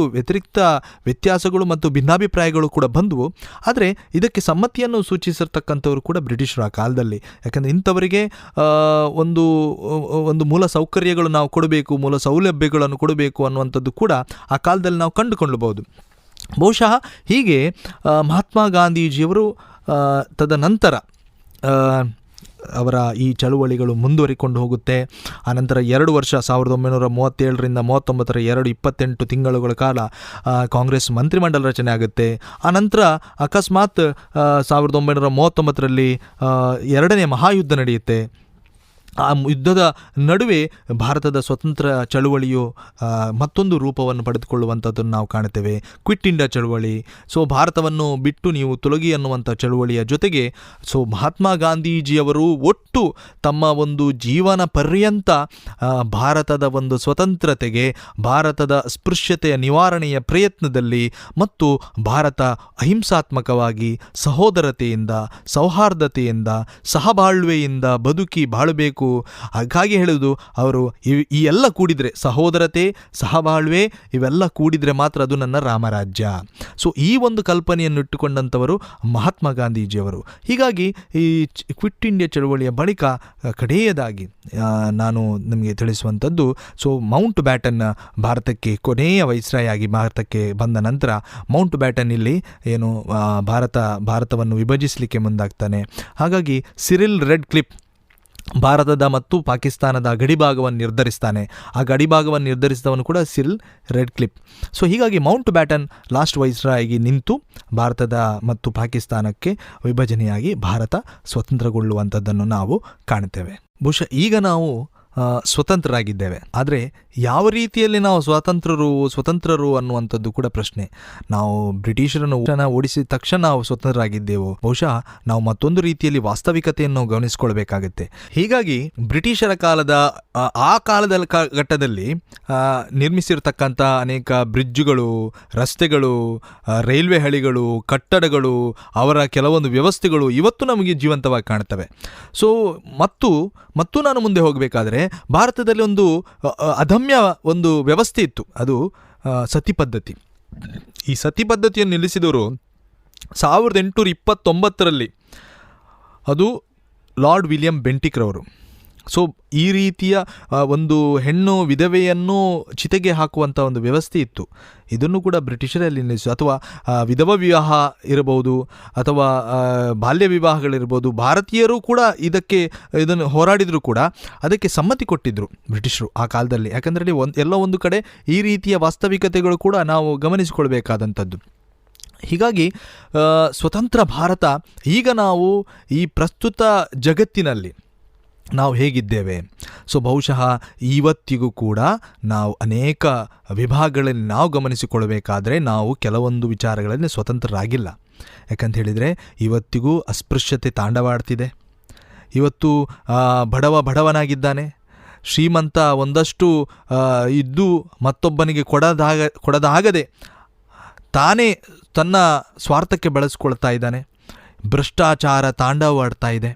ವ್ಯತ್ಯಾಸಗಳು ಮತ್ತು ಭಿನ್ನಾಭಿಪ್ರಾಯಗಳು ಕೂಡ ಬಂದವು. ಆದರೆ ಇದಕ್ಕೆ ಸಮ್ಮತಿಯನ್ನು ಸೂಚಿಸಿರ್ತಕ್ಕಂಥ ಕೂಡ ಬ್ರಿಟಿಷರು ಆ ಕಾಲದಲ್ಲಿ. ಯಾಕಂದರೆ ಇಂಥವರಿಗೆ ಒಂದು ಮೂಲ ಸೌಕರ್ಯಗಳು ನಾವು ಕೊಡಬೇಕು, ಮೂಲ ಸೌಲಭ್ಯಗಳನ್ನು ಕೊಡಬೇಕು ಅನ್ನುವಂಥದ್ದು ಕೂಡ ಆ ಕಾಲದಲ್ಲಿ ನಾವು ಕಂಡುಕೊಳ್ಳಬಹುದು. ಬಹುಶಃ ಹೀಗೆ ಮಹಾತ್ಮ ಗಾಂಧೀಜಿಯವರು ತದನಂತರ ಅವರ ಈ ಚಳುವಳಿಗಳು ಮುಂದುವರಿಕೊಂಡು ಹೋಗುತ್ತೆ. ಆನಂತರ 2 ವರ್ಷ 1937ರಿಂದ 1939 28 ತಿಂಗಳುಗಳ ಕಾಲ ಕಾಂಗ್ರೆಸ್ ಮಂತ್ರಿಮಂಡಲ ರಚನೆ ಆಗುತ್ತೆ. ಆನಂತರ ಅಕಸ್ಮಾತ್ 1939ರಲ್ಲಿ 2ನೇ ಮಹಾಯುದ್ಧ ನಡೆಯುತ್ತೆ. ಆ ಯುದ್ಧದ ನಡುವೆ ಭಾರತದ ಸ್ವತಂತ್ರ ಚಳುವಳಿಯು ಮತ್ತೊಂದು ರೂಪವನ್ನು ಪಡೆದುಕೊಳ್ಳುವಂಥದ್ದನ್ನು ನಾವು ಕಾಣ್ತೇವೆ. ಕ್ವಿಟ್ ಇಂಡಿಯಾ ಚಳುವಳಿ, ಸೊ ಭಾರತವನ್ನು ಬಿಟ್ಟು ನೀವು ತೊಲಗಿ ಅನ್ನುವಂಥ ಚಳುವಳಿಯ ಜೊತೆಗೆ ಸೊ ಮಹಾತ್ಮ ಗಾಂಧೀಜಿಯವರು ಒಟ್ಟು ತಮ್ಮ ಒಂದು ಜೀವನ ಪರ್ಯಂತ ಭಾರತದ ಒಂದು ಸ್ವತಂತ್ರತೆಗೆ, ಭಾರತದ ಅಸ್ಪೃಶ್ಯತೆಯ ನಿವಾರಣೆಯ ಪ್ರಯತ್ನದಲ್ಲಿ ಮತ್ತು ಭಾರತ ಅಹಿಂಸಾತ್ಮಕವಾಗಿ ಸಹೋದರತೆಯಿಂದ, ಸೌಹಾರ್ದತೆಯಿಂದ, ಸಹಬಾಳ್ವೆಯಿಂದ ಬದುಕಿ ಬಾಳಬೇಕು. ಹಾಗಾಗಿ ಹೇಳುವುದು ಅವರು ಈ ಎಲ್ಲ ಕೂಡಿದರೆ, ಸಹೋದರತೆ, ಸಹಬಾಳ್ವೆ ಇವೆಲ್ಲ ಕೂಡಿದರೆ ಮಾತ್ರ ಅದು ನನ್ನ ರಾಮರಾಜ್ಯ. ಸೊ ಈ ಒಂದು ಕಲ್ಪನೆಯನ್ನು ಇಟ್ಟುಕೊಂಡಂಥವರು ಮಹಾತ್ಮ ಗಾಂಧೀಜಿಯವರು. ಹೀಗಾಗಿ ಈ ಕ್ವಿಟ್ ಇಂಡಿಯಾ ಚಳವಳಿಯ ಬಳಿಕ ಕಡೆಯದಾಗಿ ನಾನು ನಿಮಗೆ ತಿಳಿಸುವಂಥದ್ದು, ಸೊ ಮೌಂಟ್ ಬ್ಯಾಟನ್ ಭಾರತಕ್ಕೆ ಕೊನೆಯ ವೈಸ್ರಾಯಾಗಿ ಭಾರತಕ್ಕೆ ಬಂದ ನಂತರ ಮೌಂಟ್ ಬ್ಯಾಟನ್ ಇಲ್ಲಿ ಏನು ಭಾರತವನ್ನು ವಿಭಜಿಸಲಿಕ್ಕೆ ಮುಂದಾಗ್ತಾನೆ. ಹಾಗಾಗಿ ಸಿರಿಲ್ ರೆಡ್ ಕ್ಲಿಫ್ ಭಾರತದ ಮತ್ತು ಪಾಕಿಸ್ತಾನದ ಗಡಿಭಾಗವನ್ನು ನಿರ್ಧರಿಸ್ತಾನೆ. ಆ ಗಡಿಭಾಗವನ್ನು ನಿರ್ಧರಿಸಿದವನು ಕೂಡ ಸಿರಿಲ್ ರೆಡ್ ಕ್ಲಿಫ್. ಸೊ ಹೀಗಾಗಿ ಮೌಂಟ್ ಬ್ಯಾಟನ್ ಲಾಸ್ಟ್ ವೈಸ್ರಾಯಾಗಿ ನಿಂತು ಭಾರತದ ಮತ್ತು ಪಾಕಿಸ್ತಾನಕ್ಕೆ ವಿಭಜನೆಯಾಗಿ ಭಾರತ ಸ್ವತಂತ್ರಗೊಳ್ಳುವಂಥದ್ದನ್ನು ನಾವು ಕಾಣ್ತೇವೆ. ಬಹುಶಃ ಈಗ ನಾವು ಸ್ವತಂತ್ರರಾಗಿದ್ದೇವೆ. ಆದರೆ ಯಾವ ರೀತಿಯಲ್ಲಿ ನಾವು ಸ್ವತಂತ್ರರು ಅನ್ನುವಂಥದ್ದು ಕೂಡ ಪ್ರಶ್ನೆ. ನಾವು ಬ್ರಿಟಿಷರನ್ನು ಓಡಿಸಿದ ತಕ್ಷಣ ನಾವು ಸ್ವತಂತ್ರರಾಗಿದ್ದೇವೋ? ಬಹುಶಃ ನಾವು ಮತ್ತೊಂದು ರೀತಿಯಲ್ಲಿ ವಾಸ್ತವಿಕತೆಯನ್ನು ಗಮನಿಸಿಕೊಳ್ಬೇಕಾಗತ್ತೆ. ಹೀಗಾಗಿ ಬ್ರಿಟಿಷರ ಆ ಕಾಲದ ಘಟ್ಟದಲ್ಲಿ ನಿರ್ಮಿಸಿರ್ತಕ್ಕಂಥ ಅನೇಕ ಬ್ರಿಡ್ಜ್ಗಳು, ರಸ್ತೆಗಳು, ರೈಲ್ವೆ ಹಳಿಗಳು, ಕಟ್ಟಡಗಳು, ಅವರ ಕೆಲವೊಂದು ವ್ಯವಸ್ಥೆಗಳು ಇವತ್ತು ನಮಗೆ ಜೀವಂತವಾಗಿ ಕಾಣ್ತವೆ. ಸೊ ಮತ್ತು ನಾನು ಮುಂದೆ ಹೋಗಬೇಕಾದ್ರೆ ಭಾರತದಲ್ಲಿ ಒಂದು ಅದಮ್ಯ ಒಂದು ವ್ಯವಸ್ಥೆ ಇತ್ತು, ಅದು ಸತಿ ಪದ್ಧತಿ. ಈ ಸತಿ ಪದ್ಧತಿಯನ್ನು ನಿಲ್ಲಿಸಿದವರು 1829 ಅದು ಲಾರ್ಡ್ ವಿಲಿಯಂ ಬೆಂಟಿಕ್ರವರು. ಸೊ ಈ ರೀತಿಯ ಒಂದು ಹೆಣ್ಣು ವಿಧವೆಯನ್ನು ಚಿತೆಗೆ ಹಾಕುವಂಥ ಒಂದು ವ್ಯವಸ್ಥೆ ಇತ್ತು. ಇದನ್ನು ಕೂಡ ಬ್ರಿಟಿಷರಲ್ಲಿ ನಿಲ್ಲಿಸು, ಅಥವಾ ವಿಧವಾ ವಿವಾಹ ಇರಬಹುದು, ಅಥವಾ ಬಾಲ್ಯ ವಿವಾಹಗಳಿರ್ಬೋದು. ಭಾರತೀಯರು ಕೂಡ ಇದನ್ನು ಹೋರಾಡಿದರೂ ಕೂಡ ಅದಕ್ಕೆ ಸಮ್ಮತಿ ಕೊಟ್ಟಿದ್ದರು ಬ್ರಿಟಿಷರು ಆ ಕಾಲದಲ್ಲಿ. ಯಾಕಂದರೆ ಎಲ್ಲ ಒಂದು ಕಡೆ ಈ ರೀತಿಯ ವಾಸ್ತವಿಕತೆಗಳು ಕೂಡ ನಾವು ಗಮನಿಸಿಕೊಳ್ಬೇಕಾದಂಥದ್ದು. ಹೀಗಾಗಿ ಸ್ವತಂತ್ರ ಭಾರತ, ಈಗ ನಾವು ಈ ಪ್ರಸ್ತುತ ಜಗತ್ತಿನಲ್ಲಿ ನಾವು ಹೇಗಿದ್ದೇವೆ? ಸೊ ಬಹುಶಃ ಇವತ್ತಿಗೂ ಕೂಡ ನಾವು ಅನೇಕ ವಿಭಾಗಗಳಲ್ಲಿ ನಾವು ಗಮನಿಸಿಕೊಳ್ಳಬೇಕಾದ್ರೆ ನಾವು ಕೆಲವೊಂದು ವಿಚಾರಗಳಲ್ಲಿ ಸ್ವತಂತ್ರರಾಗಿಲ್ಲ. ಯಾಕಂತ ಹೇಳಿದರೆ ಇವತ್ತಿಗೂ ಅಸ್ಪೃಶ್ಯತೆ ತಾಂಡವಾಡ್ತಿದೆ. ಇವತ್ತು ಬಡವನಾಗಿದ್ದಾನೆ, ಶ್ರೀಮಂತ ಒಂದಷ್ಟು ಇದ್ದು ಮತ್ತೊಬ್ಬನಿಗೆ ಕೊಡದಾಗದೆ ತಾನೇ ತನ್ನ ಸ್ವಾರ್ಥಕ್ಕೆ ಬಳಸ್ಕೊಳ್ತಾ ಇದ್ದಾನೆ. ಭ್ರಷ್ಟಾಚಾರ ತಾಂಡವಾಡ್ತಾ ಇದೆ.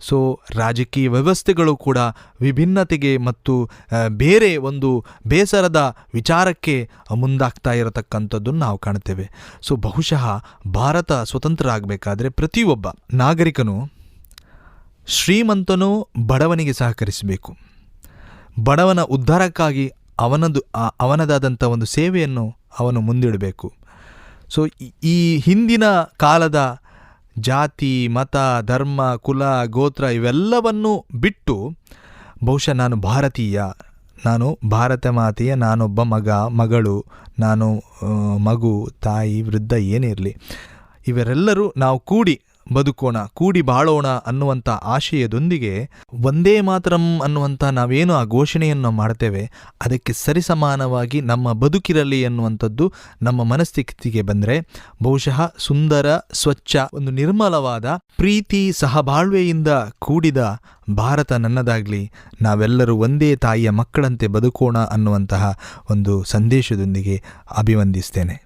ಸೊ ರಾಜಕೀಯ ವ್ಯವಸ್ಥೆಗಳು ಕೂಡ ವಿಭಿನ್ನತೆಗೆ ಮತ್ತು ಬೇರೆ ಒಂದು ಬೇಸರದ ವಿಚಾರಕ್ಕೆ ಮುಂದಾಗ್ತಾ ಇರತಕ್ಕಂಥದ್ದನ್ನು ನಾವು ಕಾಣ್ತೇವೆ. ಸೊ ಬಹುಶಃ ಭಾರತ ಸ್ವತಂತ್ರ ಆಗಬೇಕಾದ್ರೆ ಪ್ರತಿಯೊಬ್ಬ ನಾಗರಿಕನು, ಶ್ರೀಮಂತನು ಬಡವನಿಗೆ ಸಹಕರಿಸಬೇಕು. ಬಡವನ ಉದ್ಧಾರಕ್ಕಾಗಿ ಅವನದಾದಂಥ ಒಂದು ಸೇವೆಯನ್ನು ಅವನು ಮುಂದಿಡಬೇಕು. ಸೊ ಈ ಹಿಂದಿನ ಕಾಲದ ಜಾತಿ, ಮತ, ಧರ್ಮ, ಕುಲ, ಗೋತ್ರ ಇವೆಲ್ಲವನ್ನು ಬಿಟ್ಟು ಬಹುಶಃ ನಾನು ಭಾರತೀಯ, ನಾನು ಭಾರತ ಮಾತೆಯ ನಾನೊಬ್ಬ ಮಗಳು, ನಾನು ಮಗು, ತಾಯಿ, ವೃದ್ಧ ಏನೇ ಇರಲಿ, ಇವರೆಲ್ಲರೂ ನಾವು ಕೂಡಿ ಬದುಕೋಣ, ಕೂಡಿ ಬಾಳೋಣ ಅನ್ನುವಂಥ ಆಶಯದೊಂದಿಗೆ ಒಂದೇ ಮಾತರಂ ಅನ್ನುವಂಥ ನಾವೇನು ಆ ಘೋಷಣೆಯನ್ನು ಮಾಡ್ತೇವೆ ಅದಕ್ಕೆ ಸರಿಸಮಾನವಾಗಿ ನಮ್ಮ ಬದುಕಿರಲಿ ಎನ್ನುವಂಥದ್ದು ನಮ್ಮ ಮನಸ್ಥಿತಿಗೆ ಬಂದರೆ ಬಹುಶಃ ಸುಂದರ, ಸ್ವಚ್ಛ, ಒಂದು ನಿರ್ಮಲವಾದ ಪ್ರೀತಿ, ಸಹಬಾಳ್ವೆಯಿಂದ ಕೂಡಿದ ಭಾರತ ನನ್ನದಾಗಲಿ, ನಾವೆಲ್ಲರೂ ಒಂದೇ ತಾಯಿಯ ಮಕ್ಕಳಂತೆ ಬದುಕೋಣ ಅನ್ನುವಂತಹ ಒಂದು ಸಂದೇಶದೊಂದಿಗೆ ಅಭಿವಂದಿಸ್ತೇನೆ.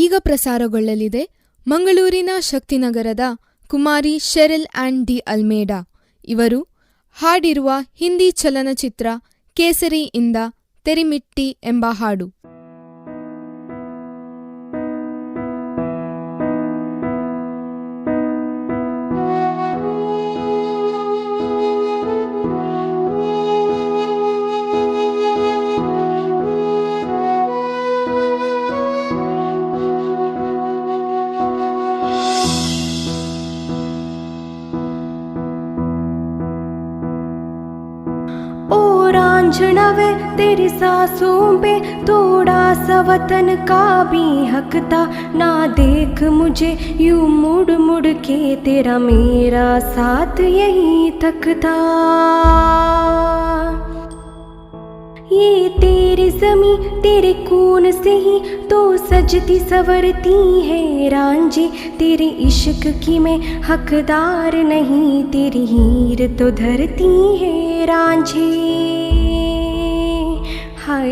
ಈಗ ಪ್ರಸಾರಗೊಳ್ಳಲಿದೆ ಮಂಗಳೂರಿನ ಶಕ್ತಿನಗರದ ಕುಮಾರಿ ಶೆರಿಲ್ ಆ್ಯಂಡ್ ಡಿ ಅಲ್ಮೇಡಾ ಇವರು ಹಾಡಿರುವ ಹಿಂದಿ ಚಲನಚಿತ್ರ ಕೇಸರಿ ಇಂದ ತೆರಿಮಿಟ್ಟಿ ಎಂಬ ಹಾಡು. समझना वे तेरी सांसों पे थोड़ा सा वतन का भी हक था। ना देख मुझे यूं मुड़ मुड़ के, तेरा मेरा साथ यही तक था। ये तेरी ज़मीं तेरे खून से ही तो सजती संवरती है रांझी। तेरे इश्क की मैं हकदार नहीं, तेरी हीर तो धरती है रांझी। हाय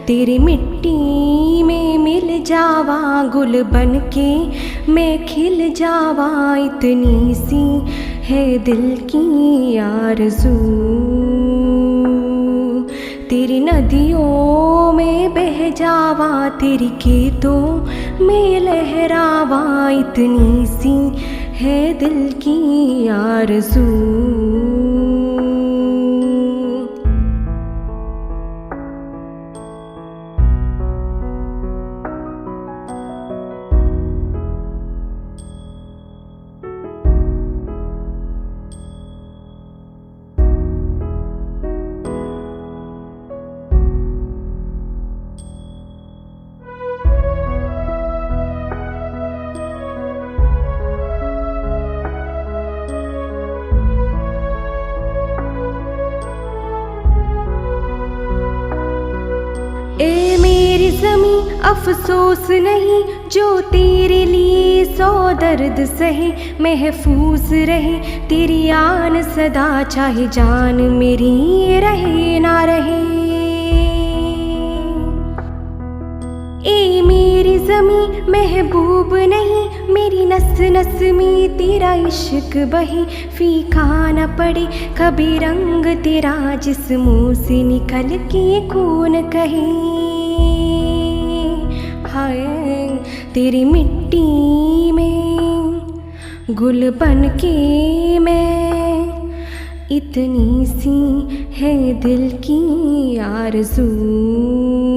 तेरी मिट्टी में मिल जावा गुल बन के मैं खिल जावा, इतनी सी है दिल की आरज़ू। तेरी नदियों में बह जावा, तेरी खेतों में लहरावा, इतनी सी है दिल की आरज़ू। ए मेरी ज़मीं अफसोस नहीं जो तेरे लिए सौ दर्द सहे, महफूज रहे तेरी आन सदा, चाहे जान मेरी रहे ना रहे। ए मेरी ज़मीं महबूब नहीं, मेरी नस नस में तेरा इश्क बहे, फीका न पड़े कभी रंग तेरा जिस्मों से निकल के खून कहे। हाय तेरी मिट्टी में गुल बन के मैं, इतनी सी है दिल की आरज़ू।